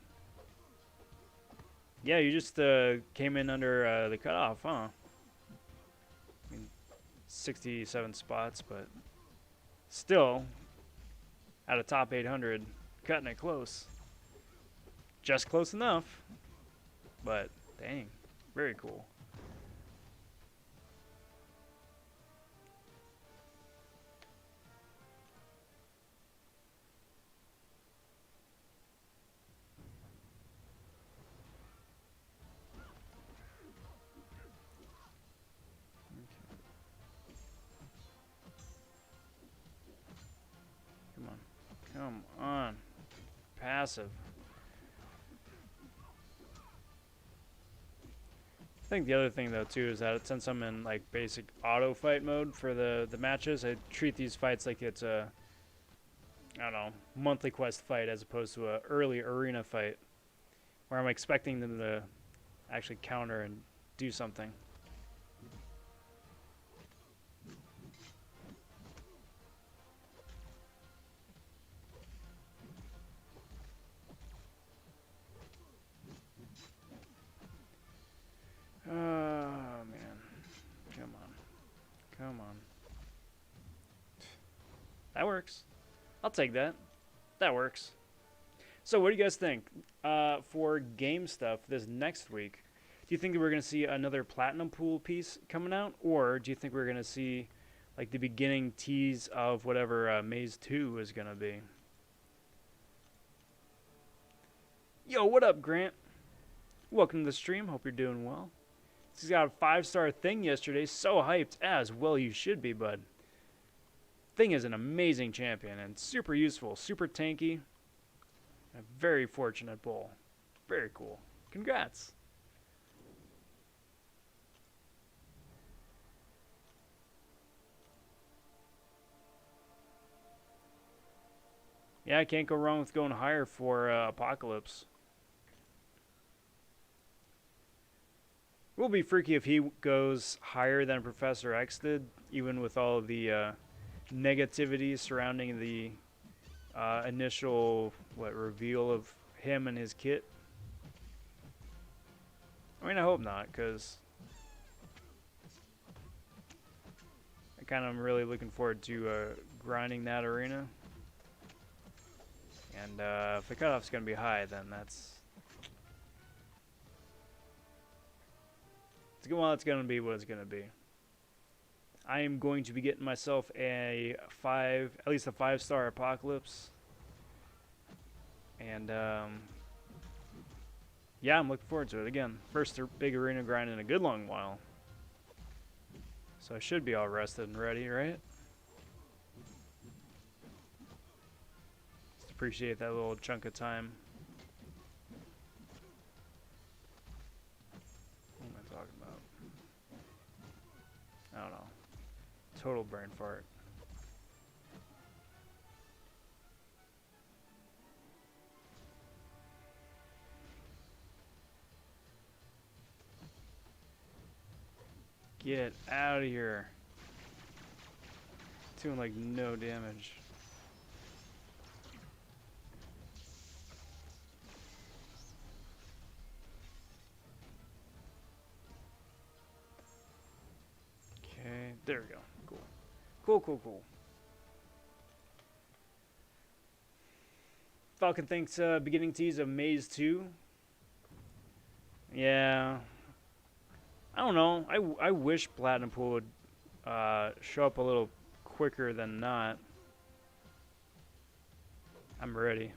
Yeah, you just came in under the cutoff, huh? I mean, 67 spots, but still, out of top 800, cutting it close. Just close enough, but dang, very cool. Come on. Passive. I think the other thing though too is that since I'm in like basic auto fight mode for the matches, I treat these fights like it's a, I don't know, monthly quest fight as opposed to a early arena fight where I'm expecting them to actually counter and do something. Oh, man. Come on. Come on. That works. I'll take that. That works. So what do you guys think? For game stuff this next week, do you think that we're going to see another Platinum Pool piece coming out? Or do you think we're going to see like the beginning tease of whatever Maze 2 is going to be? Yo, what up, Grant? Welcome to the stream. Hope you're doing well. He's got a 5-star thing yesterday. So hyped. As well you should be, bud. Thing is an amazing champion and super useful, super tanky. A very fortunate bull. Very cool. Congrats. Yeah, I can't go wrong with going higher for Apocalypse. It will be freaky if he goes higher than Professor X did, even with all of the negativity surrounding the initial reveal of him and his kit. I mean, I hope not, because kind of really looking forward to grinding that arena. And if the cutoff's going to be high, then that's... Well, it's going to be what it's going to be. I am going to be getting myself at least a 5-star Apocalypse. And, yeah, I'm looking forward to it. Again, first big arena grind in a good long while. So I should be all rested and ready, right? Just appreciate that little chunk of time. What am I talking about? I don't know. Total brain fart. Get out of here. Doing like no damage. Okay, there we go. Cool. Cool, cool, cool. Falcon thinks beginning tease of Maze 2. Yeah. I don't know. I wish Platinum Pool would show up a little quicker than not. I'm ready.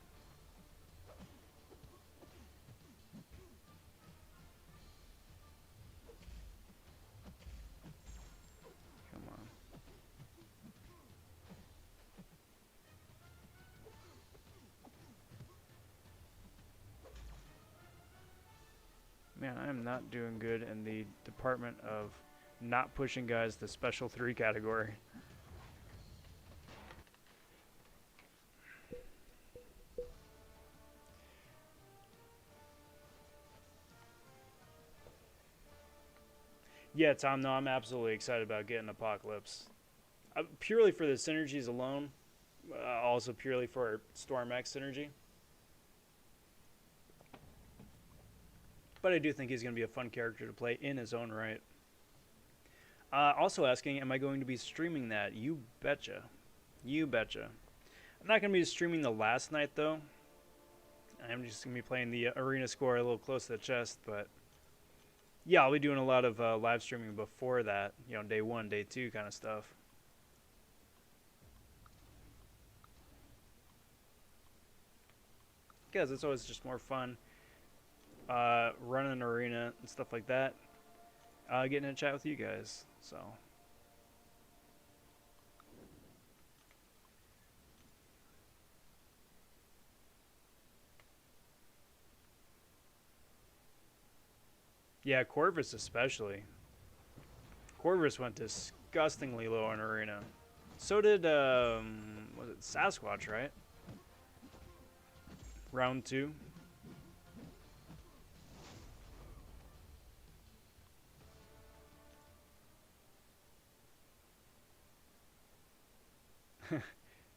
Come on. Man, I am not doing good in the department of not pushing guys to Special 3 category. Yeah, Tom, no, I'm absolutely excited about getting Apocalypse. Purely for the synergies alone, also purely for Storm X synergy. But I do think he's going to be a fun character to play in his own right. Also asking, am I going to be streaming that? You betcha. You betcha. I'm not going to be streaming the last night, though. I'm just going to be playing the arena score a little close to the chest, but... Yeah, I'll be doing a lot of live streaming before that. You know, day 1, day 2 kind of stuff. Because it's always just more fun. Running an arena and stuff like that. Getting in a chat with you guys, so... Yeah, Corvus especially. Corvus went disgustingly low in arena. So did, was it Sasquatch, right? Round 2.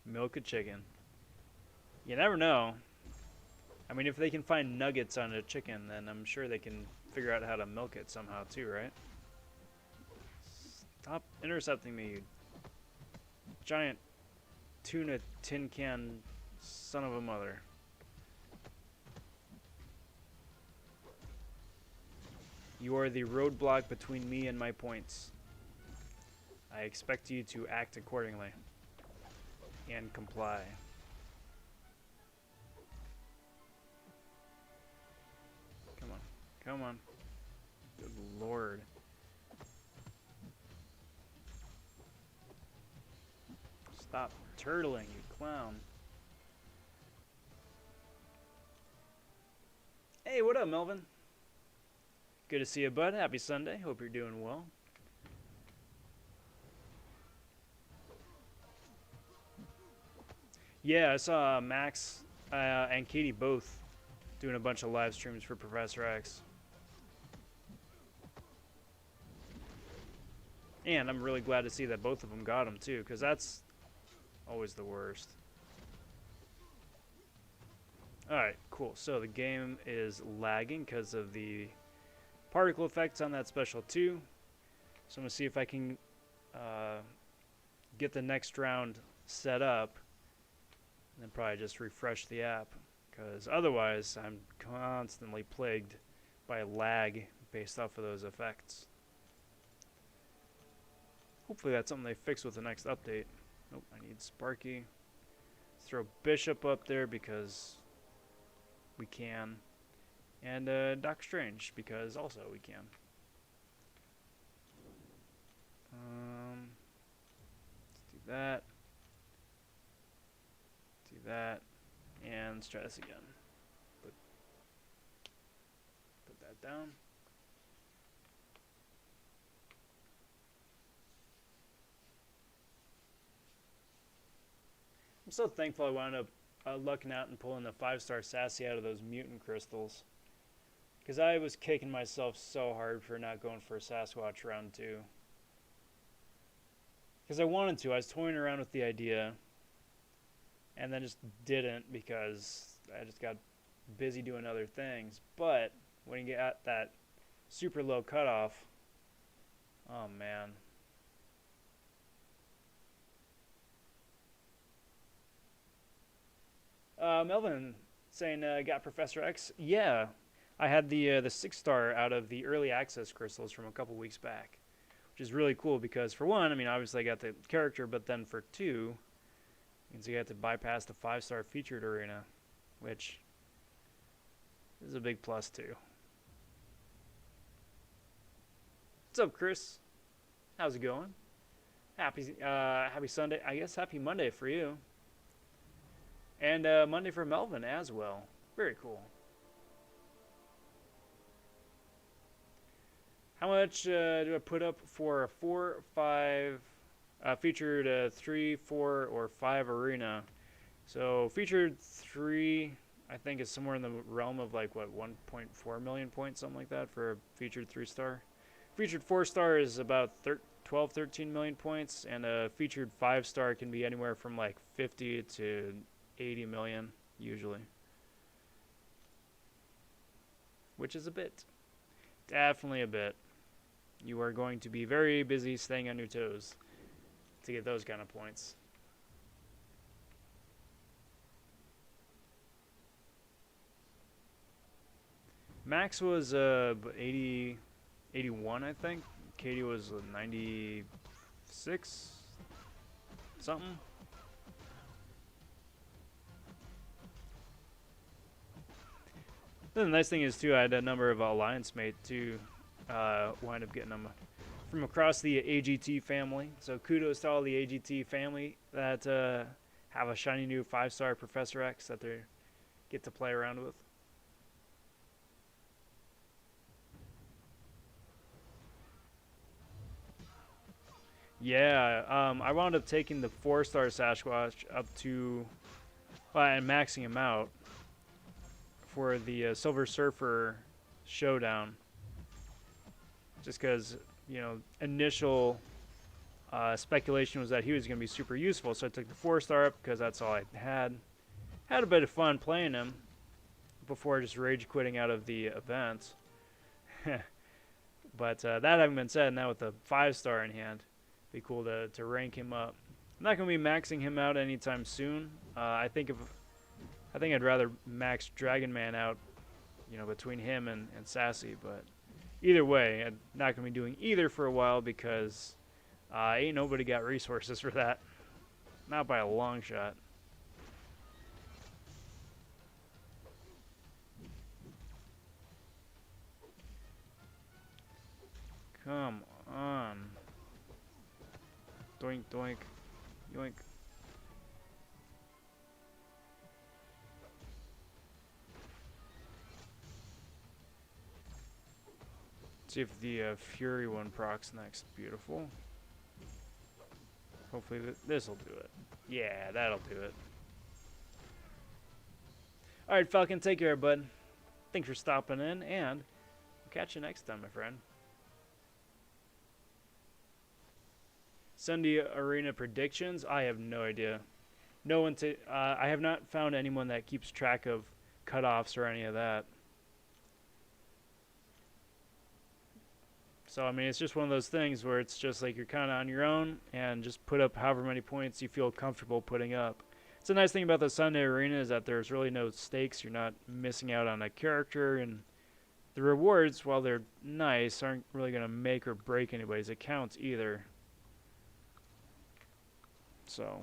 Milk a chicken. You never know. I mean, if they can find nuggets on a chicken, then I'm sure they can figure out how to milk it somehow too, right? Stop intercepting me, you giant tuna tin can son of a mother. You are the roadblock between me and my points. I expect you to act accordingly and comply. Come on. Come on. Good Lord. Stop turtling, you clown. Hey, what up, Melvin? Good to see you, bud. Happy Sunday. Hope you're doing well. Yeah, I saw Max and Katie both doing a bunch of live streams for Professor X. And I'm really glad to see that both of them got him too, because that's always the worst. Alright, cool. So the game is lagging because of the particle effects on that special 2. So I'm going to see if I can get the next round set up, and then probably just refresh the app, because otherwise I'm constantly plagued by lag based off of those effects. Hopefully that's something they fix with the next update. Nope, I need Sparky. Let's throw Bishop up there because we can. And Doc Strange because also we can. Let's do that. Do that. And let's try this again. Put that down. I'm so thankful I wound up lucking out and pulling the 5-star Sassy out of those mutant crystals. Because I was kicking myself so hard for not going for a Sasquatch round 2. Because I wanted to. I was toying around with the idea. And then just didn't because I just got busy doing other things. But when you get at that super low cutoff, oh man. Melvin saying, got Professor X? Yeah, I had the 6-star out of the early access crystals from a couple weeks back, which is really cool because for one, I mean, obviously I got the character, but then for two, means you got to bypass the 5-star featured arena, which is a big plus too. What's up, Chris? How's it going? Happy Sunday. I guess happy Monday for you. And Monday for Melvin as well. Very cool. How much do I put up for a 4, 5, featured 3, 4, or 5 arena? So featured 3, I think is somewhere in the realm of like what 1.4 million points, something like that for a featured 3-star. Featured 4-star is about 12, 13 million points, and a featured 5-star can be anywhere from like 50 to 80 million usually, which is a bit. Definitely a bit. You are going to be very busy staying on your toes to get those kind of points. Max was 80, 81, I think. Katie was 96 something. The nice thing is, too, I had a number of alliance mates, too, wind up getting them from across the AGT family. So kudos to all the AGT family that have a shiny new 5-star Professor X that they get to play around with. Yeah, I wound up taking the 4-star Sasquatch up to, and maxing him out for the Silver Surfer showdown. Just because, you know, initial speculation was that he was going to be super useful, so I took the 4-star up because that's all I had. Had a bit of fun playing him before just rage quitting out of the event. But that having been said, now with the 5-star in hand, be cool to rank him up. I'm not going to be maxing him out anytime soon. I think I'd rather max Dragon Man out, you know, between him and Sassy. But either way, I'm not going to be doing either for a while because ain't nobody got resources for that. Not by a long shot. Come on. Doink, doink, yoink. See if the Fury one procs next. Beautiful. Hopefully this'll do it. Yeah, that'll do it. Alright, Falcon, take care, bud. Thanks for stopping in, and we'll catch you next time, my friend. Sunday Arena predictions? I have no idea. No one I have not found anyone that keeps track of cutoffs or any of that. So, I mean, it's just one of those things where it's just like you're kind of on your own and just put up however many points you feel comfortable putting up. It's a nice thing about the Sunday Arena is that there's really no stakes. You're not missing out on a character, and the rewards, while they're nice, aren't really going to make or break anybody's accounts either. So,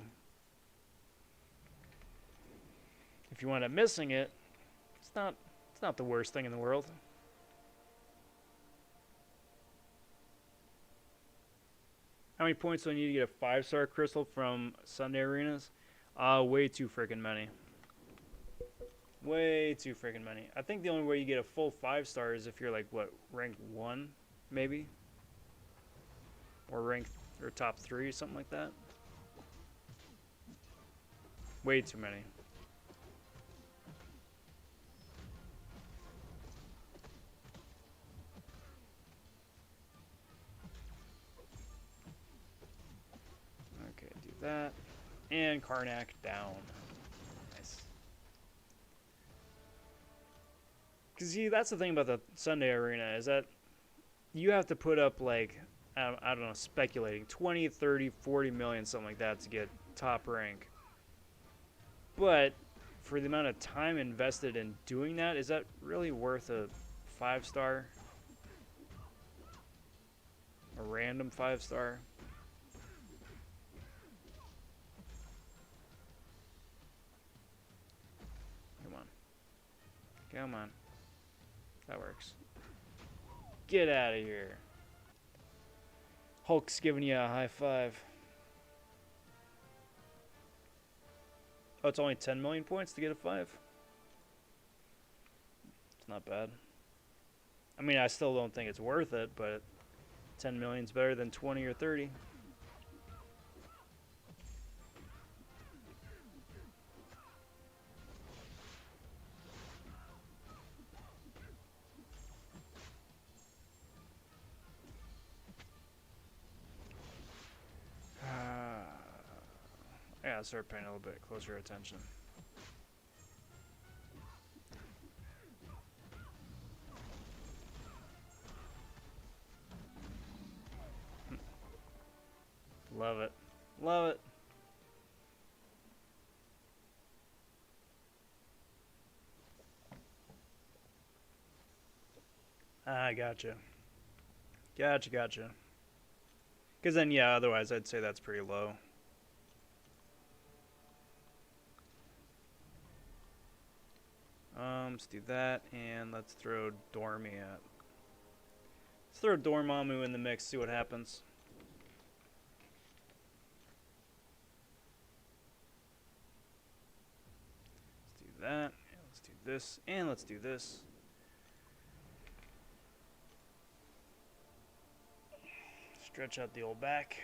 if you wind up missing it, it's not the worst thing in the world. How many points do I need to get a 5-star crystal from Sunday Arenas? Way too freaking many. Way too freaking many. I think the only way you get a full 5-star is if you're like, what, rank 1, maybe? Or top 3, something like that. Way too many. Okay, do that. And Karnak down. Nice. Because, see, that's the thing about the Sunday Arena, is that you have to put up, like, I don't know, speculating, 20, 30, 40 million, something like that, to get top rank. But for the amount of time invested in doing that, is that really worth a 5-star? A random 5-star? Come on. Come on. That works. Get out of here. Hulk's giving you a high five. Oh, it's only 10 million points to get a 5? It's not bad. I mean, I still don't think it's worth it, but 10 million's better than 20 or 30. Yeah, I'll start paying a little bit closer attention. Love it. Love it. Gotcha. Gotcha. Because then, yeah, otherwise I'd say that's pretty low. Let's do that, and let's throw Dormy at. Let's throw Dormammu in the mix, see what happens. Let's do that, and let's do this, and let's do this. Stretch out the old back.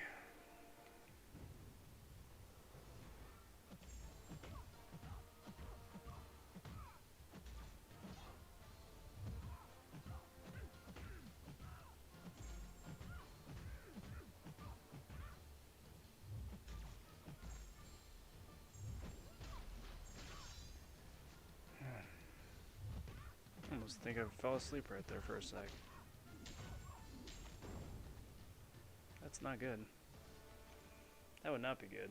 I almost think I fell asleep right there for a sec. That's not good. That would not be good.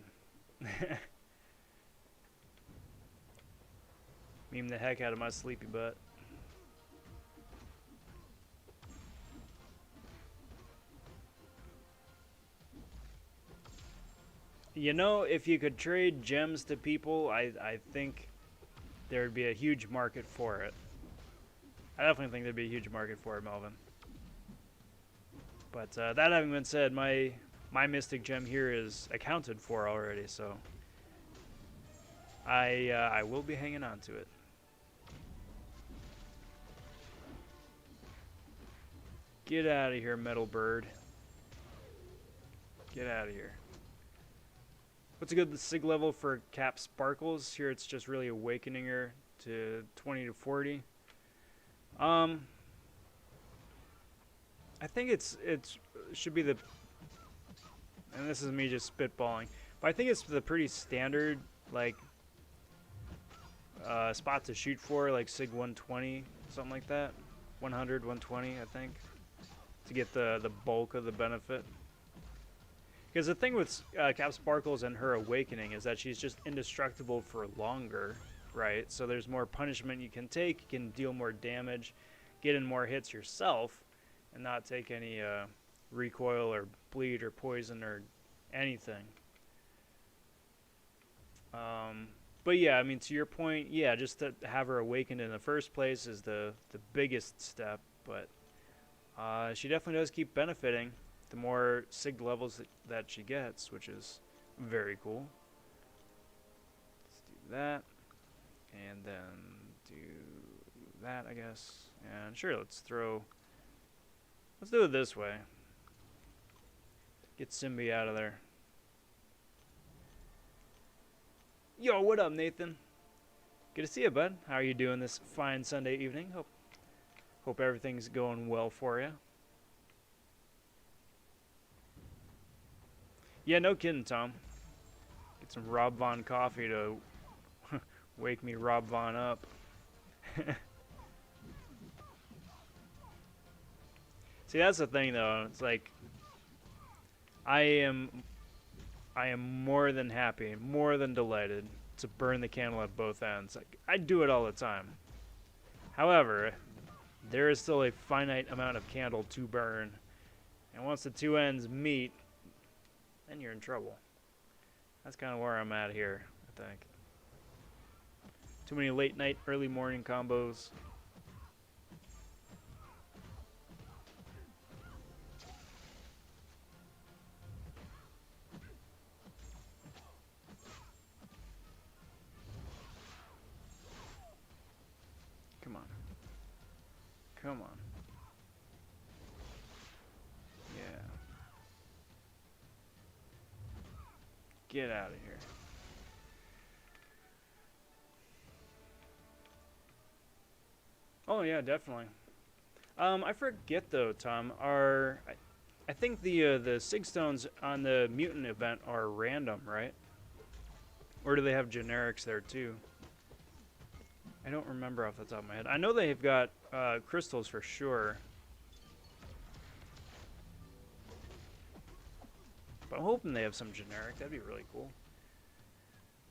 Meme the heck out of my sleepy butt. You know, if you could trade gems to people, I think there would be a huge market for it. I definitely think there'd be a huge market for it, Melvin. But that having been said, my Mystic Gem here is accounted for already, so I will be hanging on to it. Get out of here, Metal Bird. Get out of here. What's a good sig level for Cap Sparkles? Here it's just really awakening her to 20 to 40. I think it should be the, and this is me just spitballing, but I think it's the pretty standard like spot to shoot for, like sig 120, something like that. 100, 120, I think. to get the bulk of the benefit. Because the thing with Cap Sparkles and her awakening is that she's just indestructible for longer, right? So there's more punishment you can take, you can deal more damage, get in more hits yourself, and not take any recoil or bleed or poison or anything. But yeah, I mean, to your point, yeah, just to have her awakened in the first place is the biggest step, but she definitely does keep benefiting the more SIG levels that she gets, which is very cool. Let's do that, and then do that, I guess. And sure, let's do it this way. Get Simbi out of there. Yo, what up, Nathan? Good to see you, bud. How are you doing this fine Sunday evening? Hope everything's going well for you. Yeah, no kidding, Tom. Get some Rob Vaughn coffee to wake me Rob Vaughn up. See, that's the thing, though. It's like I am more than happy, more than delighted to burn the candle at both ends. Like, I do it all the time. However, there is still a finite amount of candle to burn, and once the two ends meet, then you're in trouble. That's kind of where I'm at here, I think. Too many late night, early morning combos. Come on. Come on. Yeah. Get out of here. Oh yeah, definitely. I forget though, Tom. I think the sig stones on the mutant event are random, right? Or do they have generics there too? I don't remember off the top of my head. I know they've got crystals for sure. But I'm hoping they have some generic. That'd be really cool.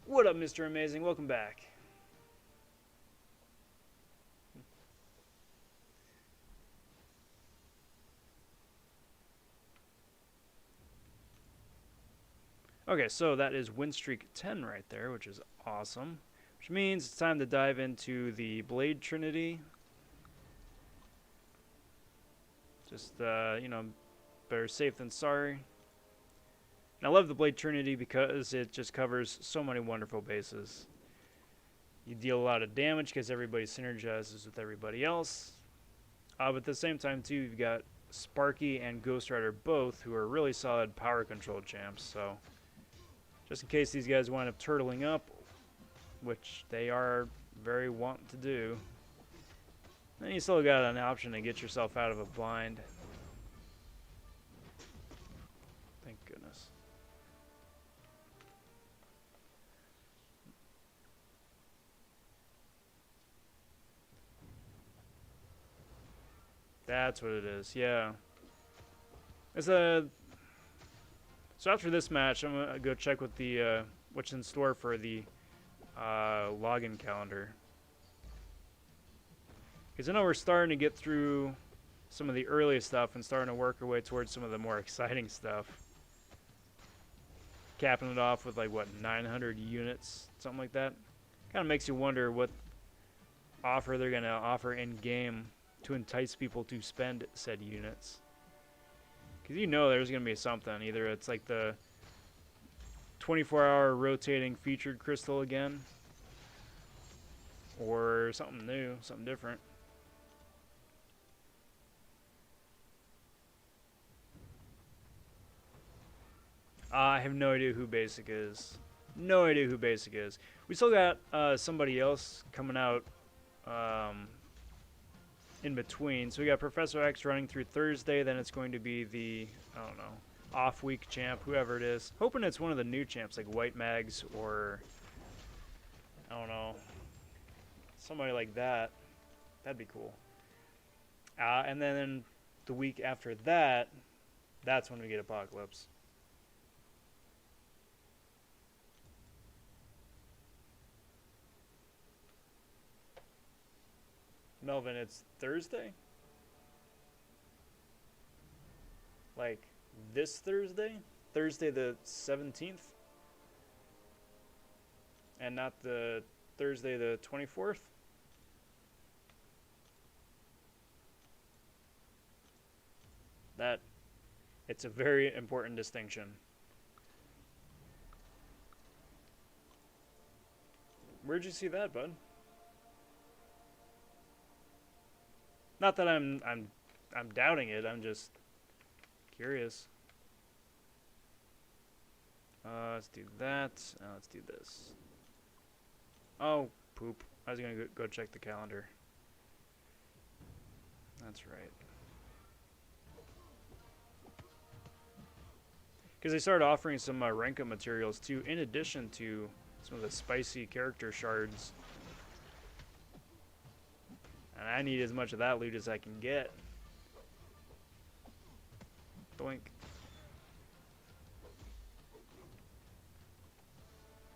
What up, Mr. Amazing? Welcome back. Okay, so that is win streak 10 right there, which is awesome. Which means it's time to dive into the Blade Trinity. Just, you know, better safe than sorry. And I love the Blade Trinity because it just covers so many wonderful bases. You deal a lot of damage because everybody synergizes with everybody else. But at the same time, too, you've got Sparky and Ghost Rider both, who are really solid power control champs. So, just in case these guys wind up turtling up, which they are very wont to do, then you still got an option to get yourself out of a bind. Thank goodness. That's what it is, yeah. So after this match, I'm gonna go check with the what's in store for the login calendar. Because I know we're starting to get through some of the early stuff and starting to work our way towards some of the more exciting stuff. Capping it off with like, what, 900 units? Something like that. Kind of makes you wonder what offer they're going to offer in-game to entice people to spend said units. Because you know there's going to be something. Either it's like the 24-hour rotating featured crystal again, or something new, something different. I have no idea who Basic is. No idea who Basic is. We still got somebody else coming out in between. So we got Professor X running through Thursday. Then it's going to be the, I don't know, off-week champ, whoever it is. Hoping it's one of the new champs, like White Mags or, I don't know, somebody like that. That'd be cool. And then the week after that, that's when we get Apocalypse. Melvin, it's Thursday? Like this Thursday? Thursday the 17th? And not the Thursday the 24th? That, it's a very important distinction. Where'd you see that, bud? Not that I'm doubting it. I'm just curious. Let's do that. Let's do this. Oh, poop. I was gonna go check the calendar. That's right. Because they started offering some Renka materials too, in addition to some of the spicy character shards. And I need as much of that loot as I can get. Doink.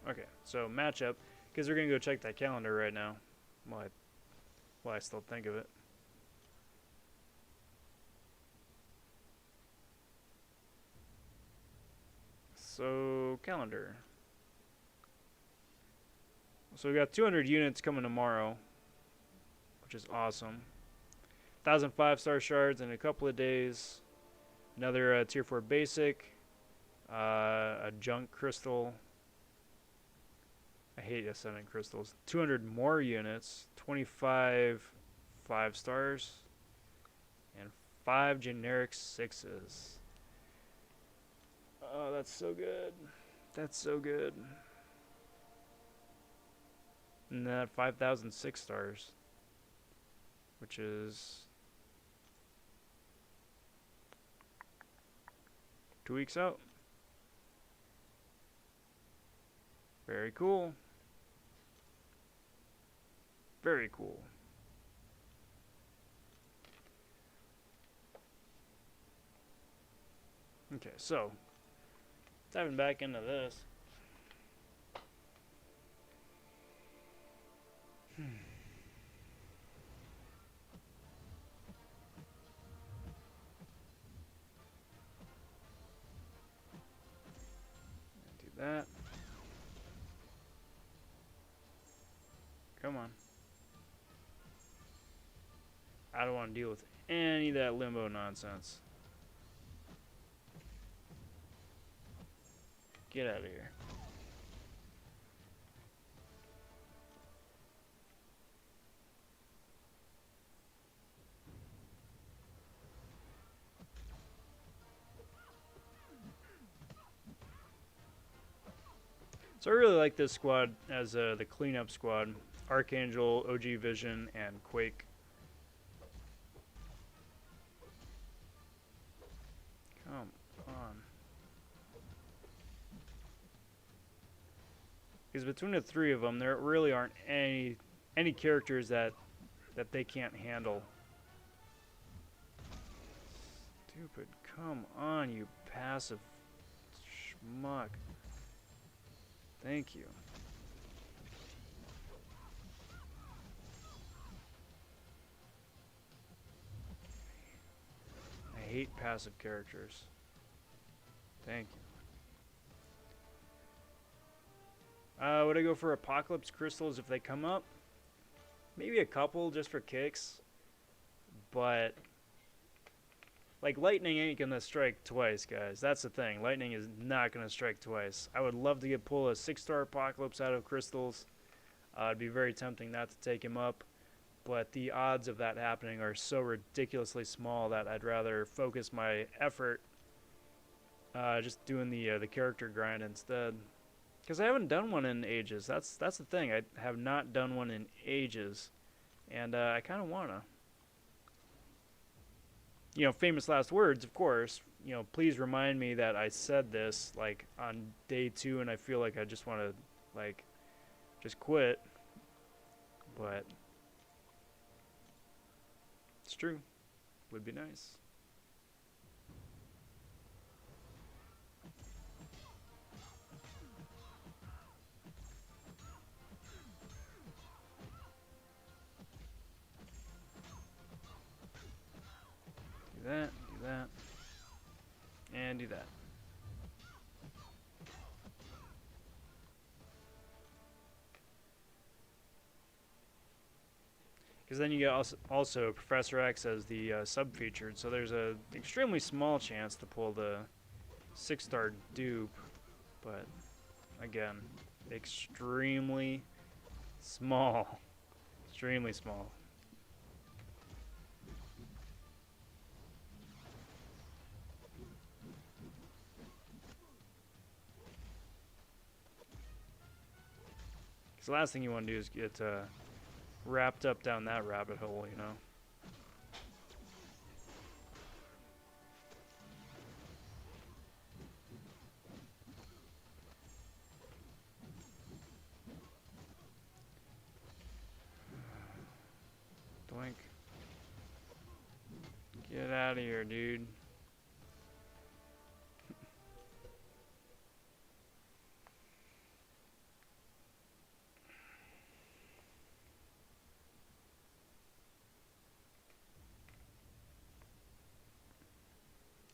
Okay, so matchup, because we're going to go check that calendar right now while I still think of it. So, calendar. So we got 200 units coming tomorrow, which is awesome. 1,000 5-star shards in a couple of days. Another tier 4 basic. A junk crystal. I hate ascendant crystals. 200 more units. 25 5-stars. And 5 generic 6s. Oh, that's so good. That's so good. And that 5,000 6-stars. Which is 2 weeks out. Very cool. Very cool. Okay, so diving back into this. Do that. Come on. I don't want to deal with any of that limbo nonsense. Get out of here. So I really like this squad as the cleanup squad. Archangel, OG Vision, and Quake. Come on. Because between the three of them, there really aren't any characters that they can't handle. Stupid. Come on, you passive schmuck. Thank you. I hate passive characters. Thank you. Would I go for Apocalypse Crystals if they come up? Maybe a couple just for kicks. But like, lightning ain't gonna strike twice, guys. That's the thing. Lightning is not gonna strike twice. I would love to pull a 6-star Apocalypse out of crystals. It'd be very tempting not to take him up, but the odds of that happening are so ridiculously small that I'd rather focus my effort just doing the character grind instead. Because I haven't done one in ages. That's the thing. I have not done one in ages, and I kind of wanna. You know, famous last words, of course. You know, please remind me that I said this, like, on day 2, and I feel like I just want to, like, just quit. But it's true. Would be nice. that. Because then you get also Professor X as the sub-featured, so there's a extremely small chance to pull the 6-star dupe, but again, extremely small. Extremely small. Because the last thing you want to do is get wrapped up down that rabbit hole, you know? Doink. Get out of here, dude.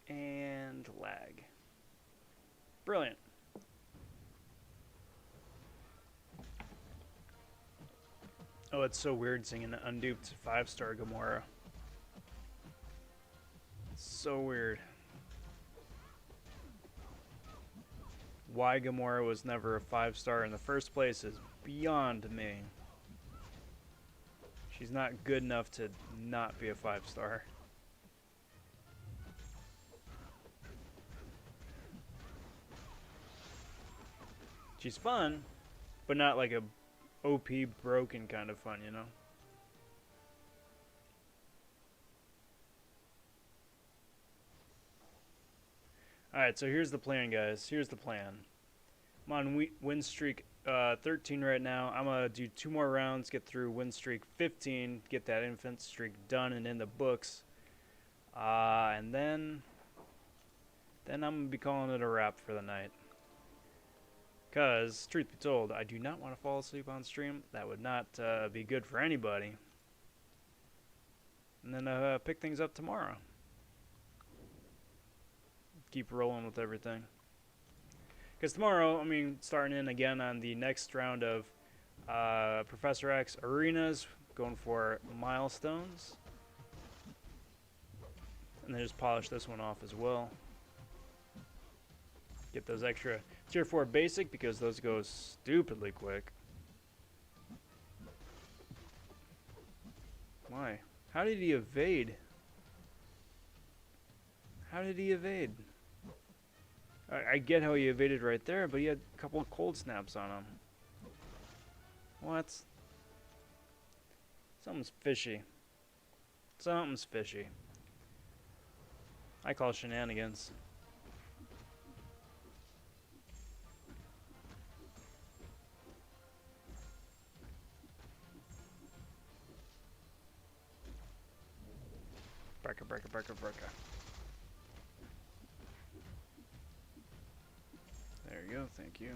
And lag. Brilliant. Oh, it's so weird seeing an unduped 5-star Gamora. So weird. Why Gamora was never a 5-star in the first place is beyond me. She's not good enough to not be a 5-star. She's fun, but not like a OP broken kind of fun, you know? Alright, so here's the plan, guys. Here's the plan. I'm on win streak 13 right now. I'm going to do 2 more rounds, get through win streak 15, get that infant streak done and in the books. And then I'm going to be calling it a wrap for the night. Because, truth be told, I do not want to fall asleep on stream. That would not be good for anybody. And then pick things up tomorrow. Keep rolling with everything. Because tomorrow, I mean, starting in again on the next round of Professor X arenas, going for milestones. And then just polish this one off as well. Get those extra tier 4 basic because those go stupidly quick. Why? How did he evade? How did he evade? I get how he evaded right there, but he had a couple of cold snaps on him. What? Something's fishy. Something's fishy. I call shenanigans. Breaker, breaker, breaker, breaker. There you go, thank you.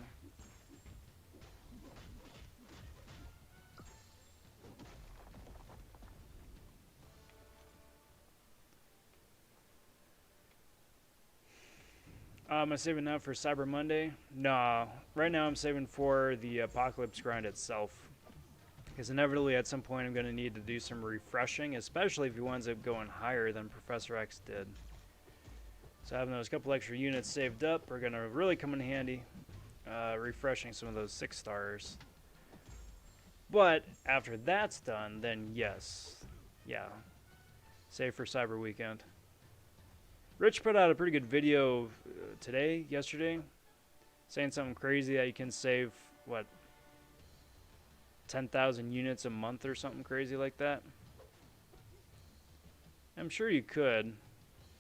Am I saving now for Cyber Monday? Nah, right now I'm saving for the Apocalypse grind itself. Because inevitably at some point I'm going to need to do some refreshing, especially if he winds up going higher than Professor X did. So having those couple extra units saved up are going to really come in handy, refreshing some of those 6-stars. But after that's done, then yes, yeah, save for Cyber Weekend. Rich put out a pretty good video yesterday, saying something crazy that you can save, what, 10,000 units a month or something crazy like that. I'm sure you could.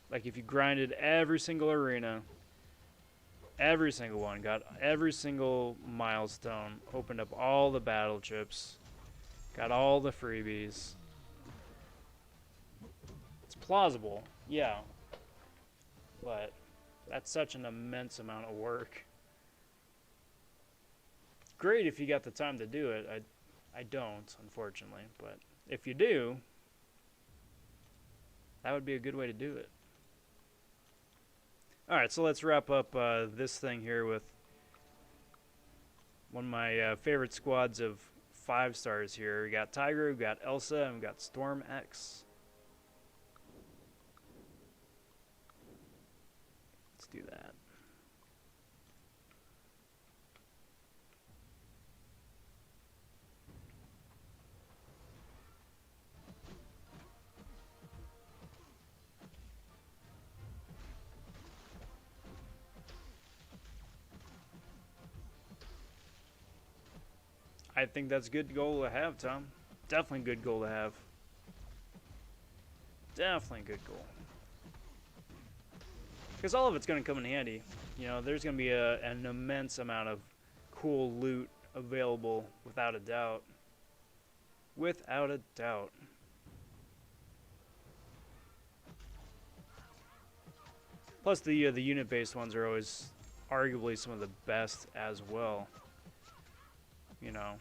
Like if you grinded every single arena, every single one, got every single milestone, opened up all the battle chips, got all the freebies. It's plausible, yeah. But that's such an immense amount of work. Great if you got the time to do it. I don't, unfortunately. But if you do, that would be a good way to do it. Alright, so let's wrap up this thing here with one of my favorite squads of 5 stars here. We got Tiger, we got Elsa, and we got Storm X. Let's do that. I think that's a good goal to have, Tom. Definitely a good goal to have. Definitely a good goal. Because all of it's going to come in handy. You know, there's going to be an immense amount of cool loot available, without a doubt. Without a doubt. Plus, the unit-based ones are always arguably some of the best as well. You know,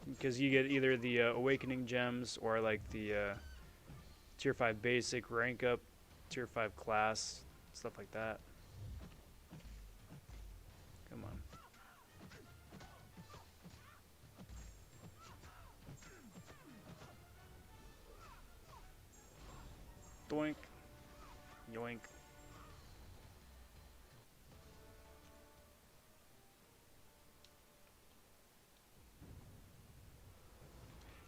because you get either the Awakening Gems or like the Tier 5 Basic, Rank Up, Tier 5 Class, stuff like that. Come on. Doink. Yoink.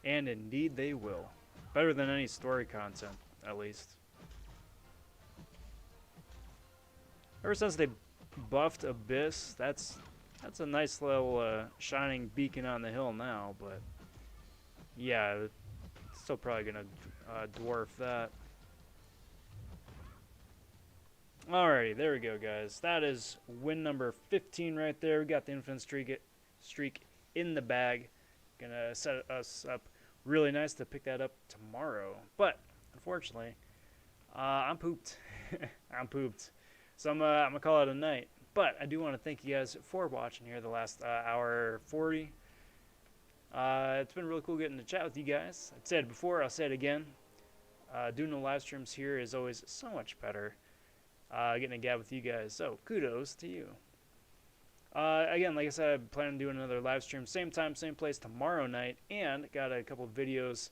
And indeed they will. Better than any story content, at least. Ever since they buffed Abyss, that's a nice little shining beacon on the hill now, but yeah, it's still probably gonna dwarf that. Alrighty, there we go, guys. That is win number 15 right there. We got the infinite streak in the bag. Gonna set us up really nice to pick that up tomorrow. But unfortunately, I'm pooped. I'm pooped. So I'm gonna call it a night. But I do want to thank you guys for watching here the last hour 40. It's been really cool getting to chat with you guys. I said it before, I'll say it again. Doing the live streams here is always so much better. Getting a gab with you guys. So kudos to you. Again, like I said, I plan on doing another live stream, same time, same place tomorrow night, and got a couple of videos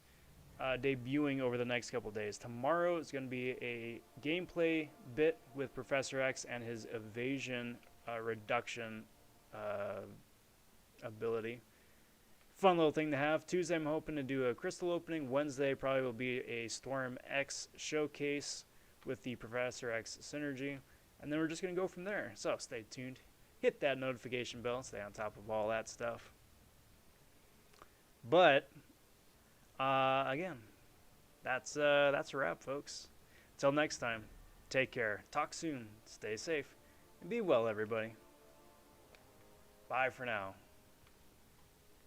debuting over the next couple of days. Tomorrow is going to be a gameplay bit with Professor X and his evasion reduction ability. Fun little thing to have. Tuesday, I'm hoping to do a crystal opening. Wednesday probably will be a Storm X showcase with the Professor X synergy, and then we're just going to go from there. So stay tuned. Hit that notification bell, stay on top of all that stuff. But again, that's a wrap, folks. Till next time, take care. Talk soon. Stay safe, and be well, everybody. Bye for now.